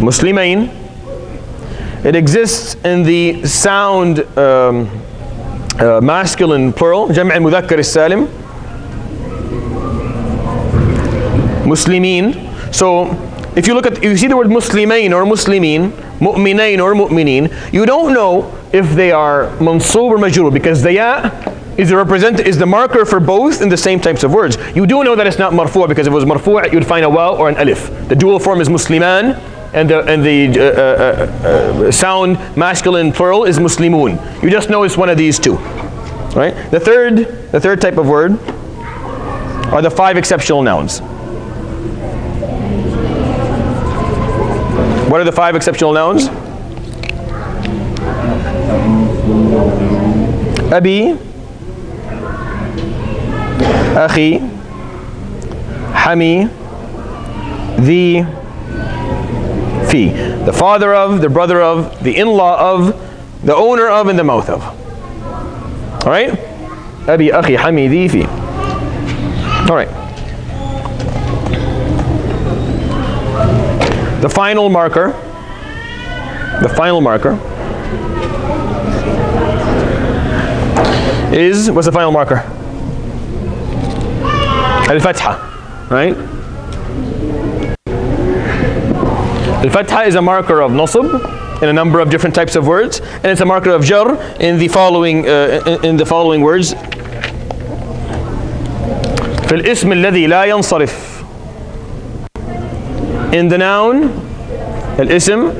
muslimain. It exists in the sound masculine plural, Jam' al-mudhakkar al-salim, muslimin. So if you see the word muslimain or muslimin, mu'minain or mu'minin, you don't know if they are mansub or majroor, because the ya is the marker for both in the same types of words. You do know that it's not marfu', because if it was marfu' you'd find a waw or an alif. The dual form is musliman, and the sound masculine plural is muslimun. You just know it's one of these two, right? The third type of word are the 5 exceptional nouns. What are the 5 exceptional nouns? Abi, akhi, hami, the, fi. The father of, the brother of, the in-law of, the owner of, and the mouth of. All right? Abi, akhi, hami, the, fi. All right. The final marker is, what's the final marker? Al-Fatha. right? Al-Fatha is a marker of nasb in a number of different types of words, and it's a marker of jar in the following words. في الاسم الذي لا ينصرف. In the noun, الاسم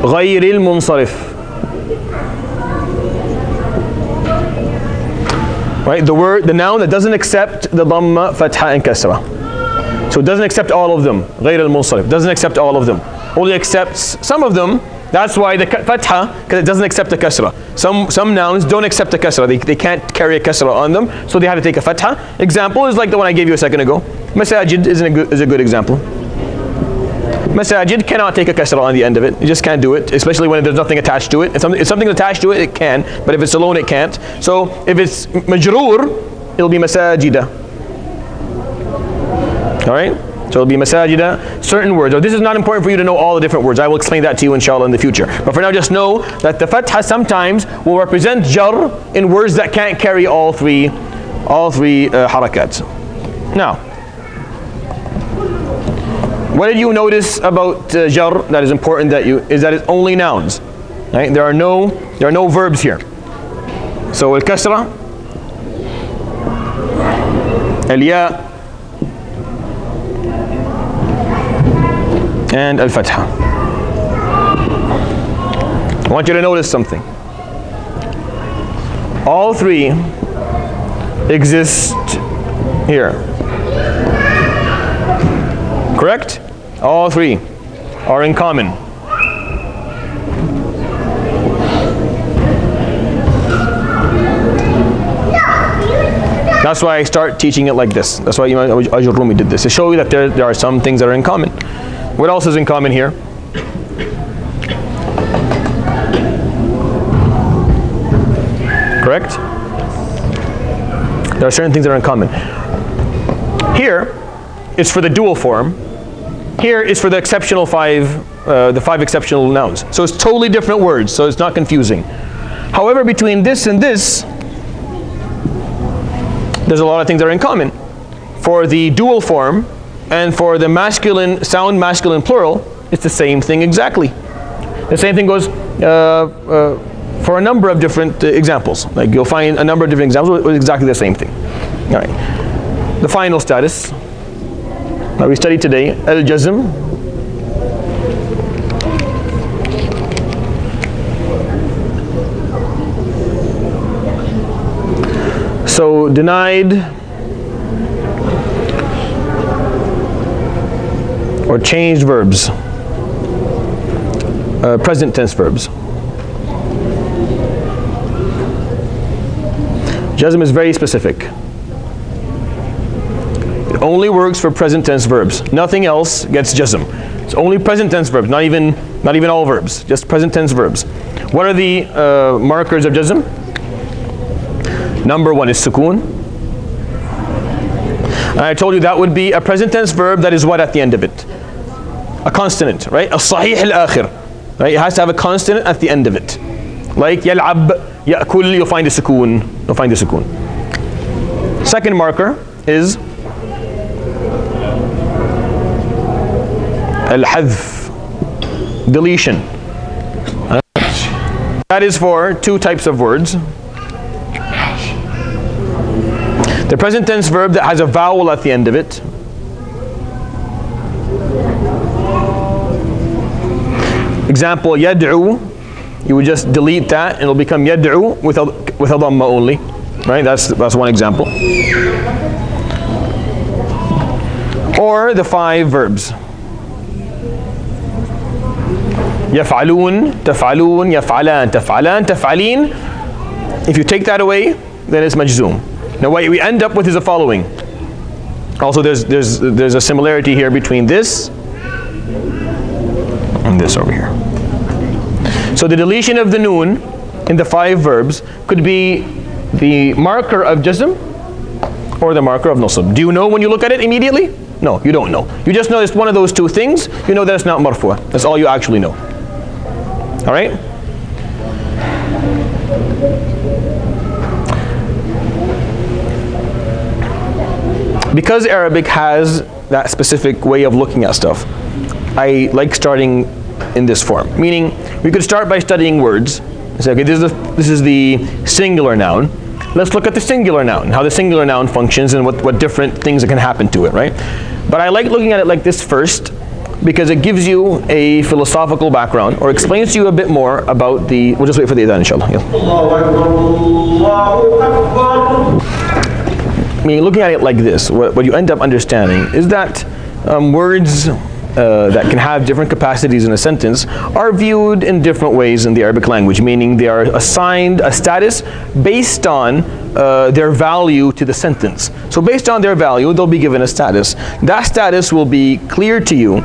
غير المنصرف. Right, the noun that doesn't accept the dhamma, fatha, and kasra. So it doesn't accept all of them. غير المنصرف doesn't accept all of them. Only accepts some of them. That's why the fatha, because it doesn't accept the kasra. Some nouns don't accept the kasra. They can't carry a kasra on them, so they have to take a fatha. Example is like the one I gave you a second ago. Masajid is a good example. Masajid cannot take a kasra on the end of it. You just can't do it, especially when there's nothing attached to it. If something attached to it, it can, but if it's alone, it can't. So if it's majroor, it'll be masajida. All right? So it'll be masajida, certain words. Now, this is not important for you to know all the different words. I will explain that to you inshallah in the future. But for now, just know that the fatha sometimes will represent jar in words that can't carry all three harakats. Now, what did you notice about jar that is important is that it's only nouns. Right? There are no verbs here. So al-kasra, al-ya, and al-fatha. I want you to notice something. All three exist here. Correct? All three are in common. That's why I start teaching it like this. That's why Alajurroomiyyah did this, to show you that there are some things that are in common. What else is in common here? Correct? There are certain things that are in common. Here, it's for the dual form. Here is for the exceptional the five exceptional nouns. So it's totally different words, so it's not confusing. However, between this and this, there's a lot of things that are in common. For the dual form and for the sound masculine plural, it's the same thing exactly. The same thing goes for a number of different examples. Like you'll find a number of different examples with exactly the same thing. All right. The final status that we studied today, al-jazm. So denied or changed verbs, present tense verbs. Jazm is very specific. It only works for present tense verbs. Nothing else gets jazm. It's only present tense verbs, not even all verbs, just present tense verbs. What are the markers of jazm? Number one is sukoon. And I told you that would be a present tense verb that is what at the end of it? A consonant, right? As-sahih al-akhir. Right? It has to have a consonant at the end of it. Like yal'ab, ya'kul, you'll find a sukoon. You'll find a sukoon. Second marker is al-hadf, deletion. That is for two types of words. The present tense verb that has a vowel at the end of it. Example, yad'u, you would just delete that and it'll become yad'u with a dhamma only. Right? That's one example. Or the five verbs. Yaf'alun, taf'alun, yaf'alan, taf'alan, taf'alin. If you take that away, then it's majzoom. Now what we end up with is the following. Also there's a similarity here between this and this over here. So the deletion of the noon in the five verbs could be the marker of jazm or the marker of nasb. Do you know when you look at it immediately? No, you don't know. You just know it's one of those two things. You know that it's not marfu'. That's all you actually know. All right? because Arabic has that specific way of looking at stuff, I like starting in this form. Meaning, we could start by studying words. Say, okay, this is the singular noun. Let's look at the singular noun, how the singular noun functions and what different things that can happen to it, right? But I like looking at it like this first, because it gives you a philosophical background, or explains to you a bit more about the, we'll just wait for the adhan inshallah. Yeah. I mean, looking at it like this, what you end up understanding is that words that can have different capacities in a sentence are viewed in different ways in the Arabic language, meaning they are assigned a status based on their value to the sentence. So based on their value, they'll be given a status. That status will be clear to you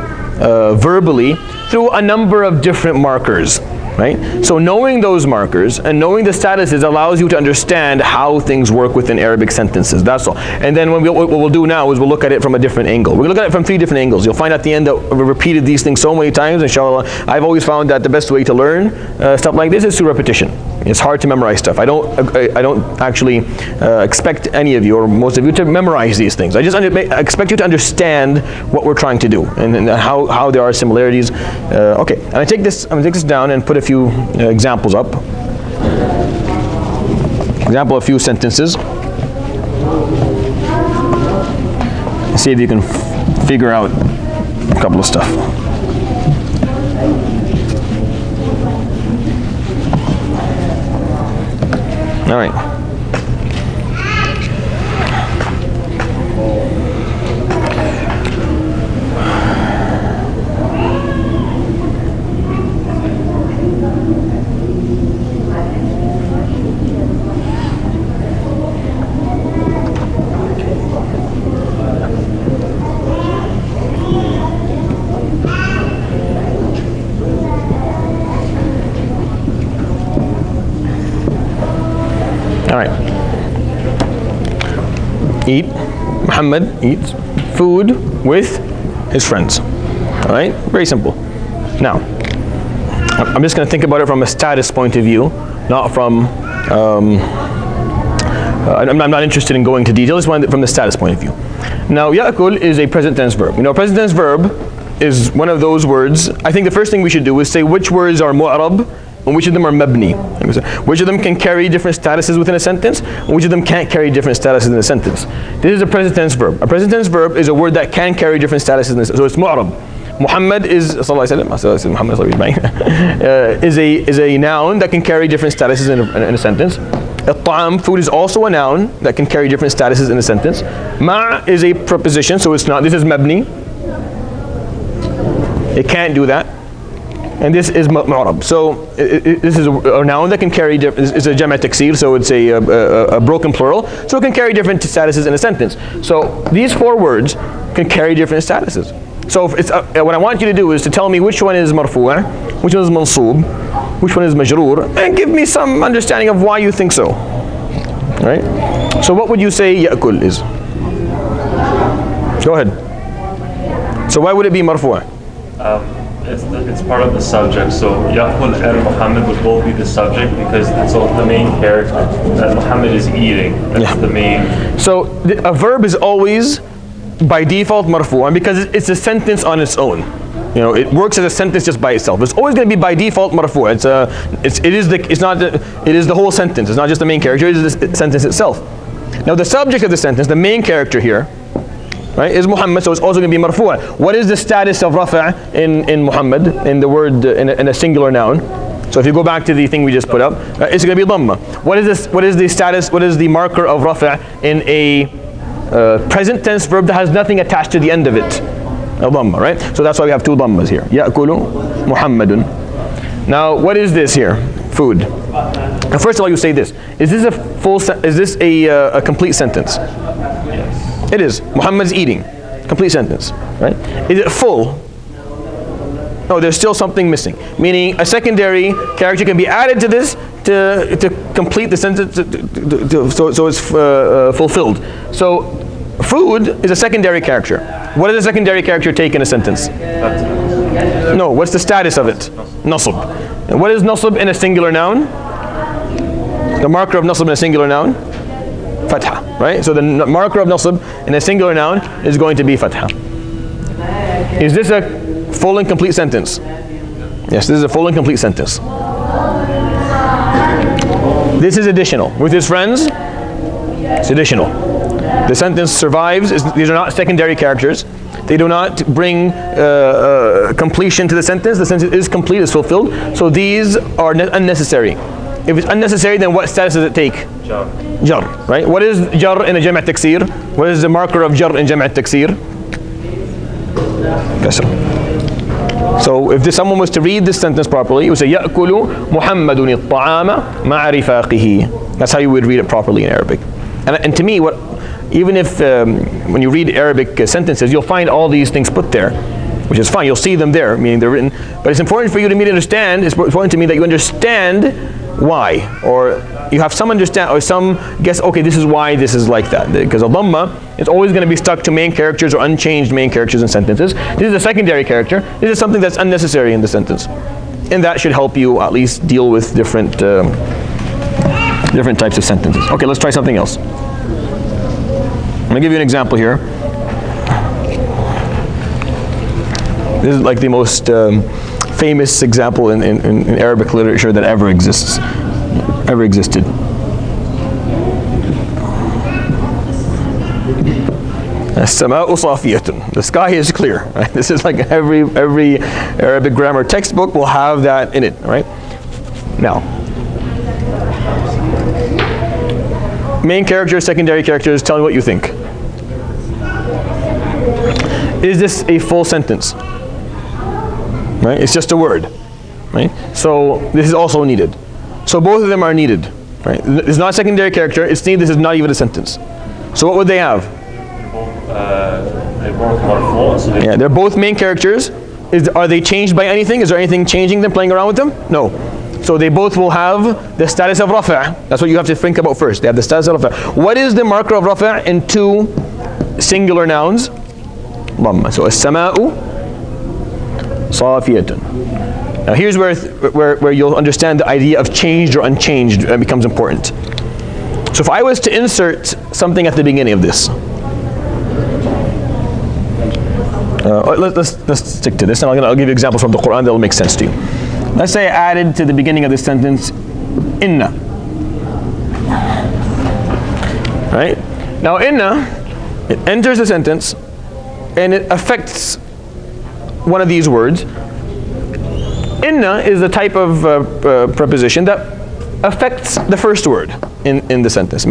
verbally through a number of different markers. Right? So knowing those markers and knowing the statuses allows you to understand how things work within Arabic sentences. That's all. And then what we'll do now is we'll look at it from a different angle. We'll look at it from 3 different angles. You'll find at the end that we've repeated these things so many times, inshallah. I've always found that the best way to learn stuff like this is through repetition. It's hard to memorize stuff. I don't actually expect any of you or most of you to memorize these things. I just expect you to understand what we're trying to do and how there are similarities. Okay, and I'm gonna take this down and put a few examples up. Example of a few sentences. See if you can figure out a couple of stuff. All right. All right. Eat. Muhammad eats food with his friends. All right. Very simple. Now, I'm just going to think about it from a status point of view, not from. I'm not interested in going to details. Just from the status point of view. Now, ya'kul is a present tense verb. You know, present tense verb is one of those words. I think the first thing we should do is say which words are mu'rab and which of them are mabni. Which of them can carry different statuses within a sentence, and which of them can't carry different statuses in a sentence. This is a present tense verb. A present tense verb is a word that can carry different statuses in a sentence. So it's mu'rab. Muhammad is is a noun that can carry different statuses in a sentence. At-ta'am, food is also a noun that can carry different statuses in a sentence. Ma is a preposition, so it's not. This is mabni. It can't do that. And this is mu'rab. So this is a noun that can carry is a jama' taksir, so it's a broken plural. So it can carry different statuses in a sentence. So these 4 words can carry different statuses. So it's, what I want you to do is to tell me which one is marfu', which one is mansoob, which one is majroor, and give me some understanding of why you think so. Right? So what would you say ya'kul is? Go ahead. So why would it be marfu'? It's part of the subject, so Ya'kul and Muhammad would both be the subject because it's the main character that Muhammad is eating. That's the main. So a verb is always by default marfu', because it's a sentence on its own. You know, it works as a sentence just by itself. It's always going to be by default marfu'. It is the whole sentence. It's not just the main character. It is the sentence itself. Now the subject of the sentence, the main character here, right, is Muhammad, so it's also going to be marfu'. What is the status of rafa' in Muhammad, in the word, in a singular noun? So if you go back to the thing we just put up, it's going to be dhamma. What is this? What is the status? What is the marker of rafa' in a present tense verb that has nothing attached to the end of it? A dhamma, right? So that's why we have 2 dhammas here. Ya'kulu Muhammadun. Now, what is this here? Food. Now, first of all, you say this. Is this a a complete sentence? Yes. It is. Muhammad's eating. Complete sentence, right? Is it full? No, there's still something missing. Meaning, a secondary character can be added to this to complete the sentence, so it's fulfilled. So, food is a secondary character. What does a secondary character take in a sentence? No, what's the status of it? Nasb. And what is nasb in a singular noun? The marker of nasb in a singular noun? Fatha, right? So the marker of nasb in a singular noun is going to be Fatha. Is this a full and complete sentence? Yes, this is a full and complete sentence. This is additional. With his friends, it's additional. The sentence survives. These are not secondary characters. They do not bring completion to the sentence. The sentence is complete, is fulfilled. So these are unnecessary. If it's unnecessary, then what status does it take? Jar. Jar, right? What is jar in a jam' taksir? What is the marker of jar in jam' taksir? Kasra. So if someone was to read this sentence properly, it would say يأكل محمد الطعام مع رفاقه. That's how you would read it properly in Arabic. And to me, even if when you read Arabic sentences, you'll find all these things put there, which is fine. You'll see them there, meaning they're written. But it's important for you to me to understand. It's important to me that you understand why, or you have some understand or some guess. Okay, this is why this is like that. Because a dhamma is always going to be stuck to main characters or unchanged main characters in sentences. This is a secondary character. This is something that's unnecessary in the sentence, and that should help you at least deal with different types of sentences. Okay, let's try something else. I'm going to give you an example here. This is like the most famous example in Arabic literature that ever existed. السماء صافية. The sky is clear. Right? This is like every Arabic grammar textbook will have that in it. Right? Now, main characters, secondary characters, tell me what you think. Is this a full sentence? Right? It's just a word. Right? So this is also needed. So both of them are needed. Right? It's not a secondary character. It's needed. This is not even a sentence. So what would they have? They're both marfu', so yeah, they're both main characters. Are they changed by anything? Is there anything changing them, playing around with them? No. So they both will have the status of rafa'. That's what you have to think about first. They have the status of rafa'. What is the marker of rafa' in two singular nouns? Dhamma. So as-sama'u safiyatun. Now here's where you'll understand the idea of changed or unchanged becomes important. So if I was to insert something at the beginning of this, let's stick to this, and I'll give you examples from the Quran that will make sense to you. Let's say I added to the beginning of this sentence, inna. Right? Now inna, it enters the sentence, and it affects one of these words. Inna is the type of preposition that affects the first word in the sentence.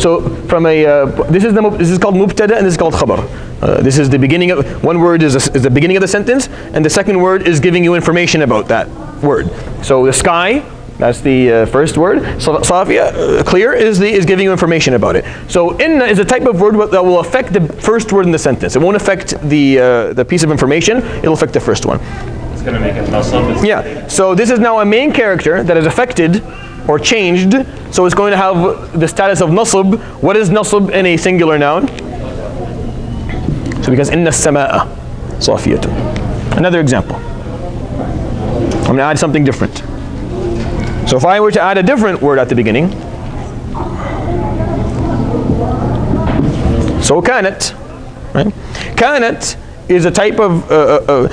So from this is called mubtada and this is called khabar. This is the beginning of one word is the beginning of the sentence, and the second word is giving you information about that word. So the sky, that's the first word. Safiya, clear, is giving you information about it. So inna is a type of word that will affect the first word in the sentence. It won't affect the piece of information. It'll affect the first one. it's going to make it nasab. Yeah. So this is now a main character that is affected or changed. So it's going to have the status of nasab. What is nasab in a singular noun? So because inna as-samaa'a safiyatun. Another example. I'm going to add something different. So if I were to add a different word at the beginning, so kanat, right? Kanat is a type of,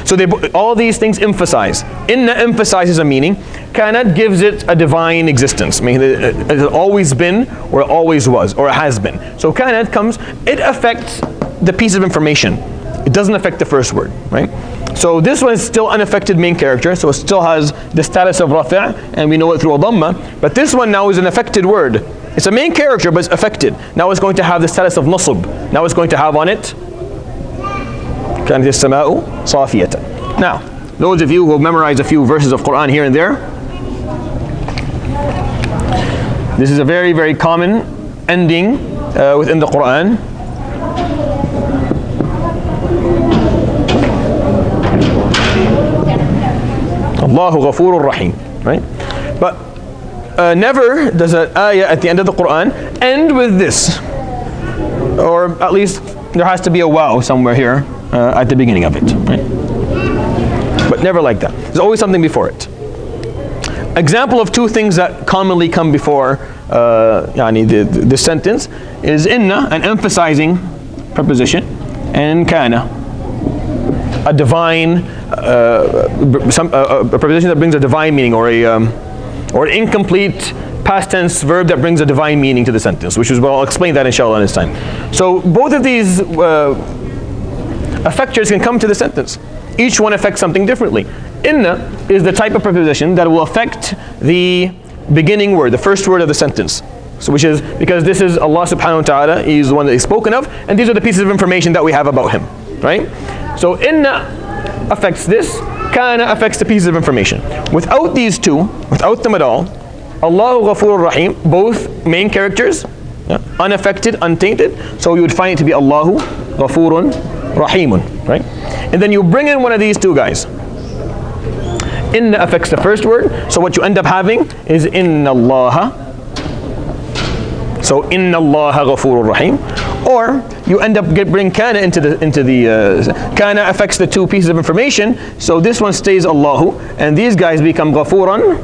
so all these things emphasize. Inna emphasizes a meaning. Kanat gives it a divine existence, meaning it has always been, or it always was, or it has been. So kanat comes, it affects the piece of information. It doesn't affect the first word, right? So this one is still unaffected main character, so it still has the status of rafi', and we know it through a dhamma. But this one now is an affected word. It's a main character, but it's affected. Now it's going to have the status of nasab. Now it's going to have on it كانت السماء صافية. Now, those of you who have memorized a few verses of Quran here and there, this is a very, very common ending within the Quran. Allahu Ghafurur Rahim, right? But never does an ayah at the end of the Quran end with this, or at least there has to be a wow somewhere here at the beginning of it, right? But never like that. There's always something before it. Example of two things that commonly come before the sentence is inna, an emphasizing preposition, and kana, a divine, a preposition that brings a divine meaning, or an incomplete past tense verb that brings a divine meaning to the sentence, which is, well, I'll explain that inshallah in this time. So both of these affectors can come to the sentence. Each one affects something differently. Inna is the type of preposition that will affect the beginning word, the first word of the sentence. So which is, because this is Allah subhanahu wa ta'ala, He's the one that is spoken of, and these are the pieces of information that we have about Him, right? So inna affects this, kana affects the pieces of information. Without these two, without them at all, Allahu Ghafurur Rahim, both main characters, unaffected, untainted, so you would find it to be Allahu Ghafurun Rahimun, right? And then you bring in one of these two guys. Inna affects the first word, so what you end up having is Inna Allaha. So Inna Allaha Ghafurur Rahim. Or you end up bring kana into the kana affects the two pieces of information, so this one stays Allahu, and these guys become Ghafuran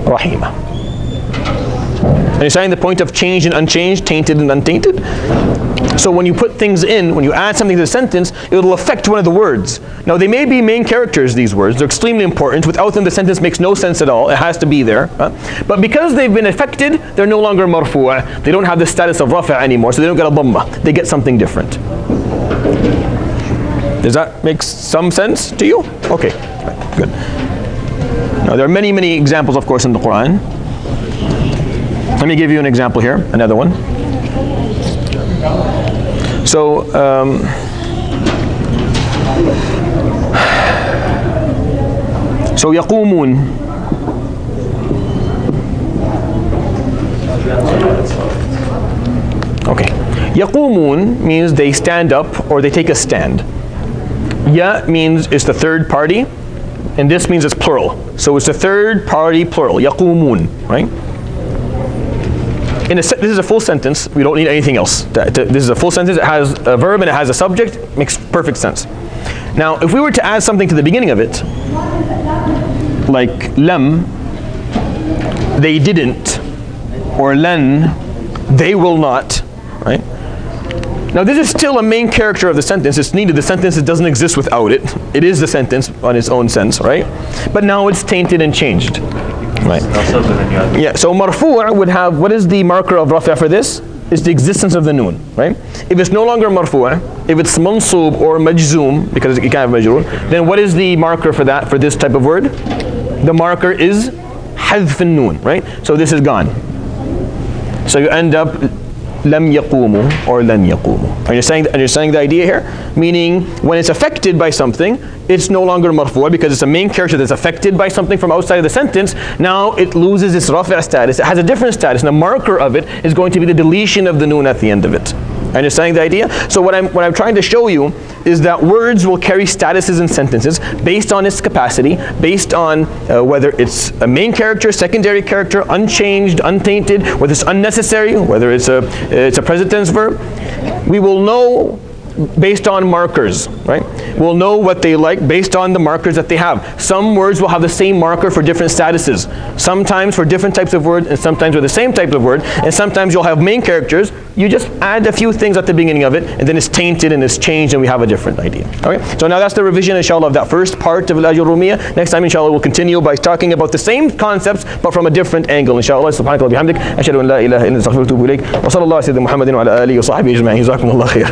Rahima. Understanding the point of changed and unchanged, tainted and untainted? So when you put things in, when you add something to the sentence, it will affect one of the words. Now they may be main characters, these words, they're extremely important. Without them the sentence makes no sense at all, it has to be there. But because they've been affected, they're no longer marfu', they don't have the status of rafa' anymore, so they don't get a dhamma, they get something different. Does that make some sense to you? Okay, right, good. Now there are many, many examples, of course, in the Quran. Let me give you an example here, another one. So, يقومون. Okay. يقومون means they stand up or they take a stand. Ya means it's the third party, and this means it's plural. So it's the third party plural. يقومون, right? This is a full sentence. We don't need anything else. This is a full sentence. It has a verb and it has a subject. Makes perfect sense. Now, if we were to add something to the beginning of it, like lam, they didn't, or lan, they will not, right? Now, this is still a main character of the sentence. It's needed. The sentence doesn't exist without it. It is the sentence on its own sense, right? But now it's tainted and changed. Right. Yeah, so marfu' would have, what is the marker of rafa' for this? Is the existence of the noon, right? If it's no longer marfu', if it's mansub or majzoom, because it can't have majroor, then what is the marker for that, for this type of word? The marker is hadf an-noon, right? So this is gone. So you end up lam yaqumu or lan yaqumu. Understanding the idea here? Meaning, when it's affected by something, it's no longer marfu' because it's a main character that's affected by something from outside of the sentence. Now it loses its rafi' status. It has a different status, and the marker of it is going to be the deletion of the noon at the end of it. Understanding the idea? So what I'm trying to show you is that words will carry statuses in sentences based on its capacity, based on whether it's a main character, secondary character, unchanged, untainted, whether it's unnecessary, whether it's a present tense verb. We will know based on markers, right? We'll know what they like based on the markers that they have. Some words will have the same marker for different statuses. Sometimes for different types of words, and sometimes for the same type of word, and sometimes you'll have main characters. You just add a few things at the beginning of it, and then it's tainted and it's changed, and we have a different idea. Okay? So now that's the revision, inshallah, of that first part of Al-Ajurroomiyyah. Next time, inshallah, we'll continue by talking about the same concepts, but from a different angle, inshallah. Subhanakallah bihamdik. Ashhadu an la ilaha illa anta astaghfiruka wa atubu ilayk. Wa sallallahu ala sayyidina Muhammadin wa ala alihi wa sahbihi ajma'in. Jazakumullah khair.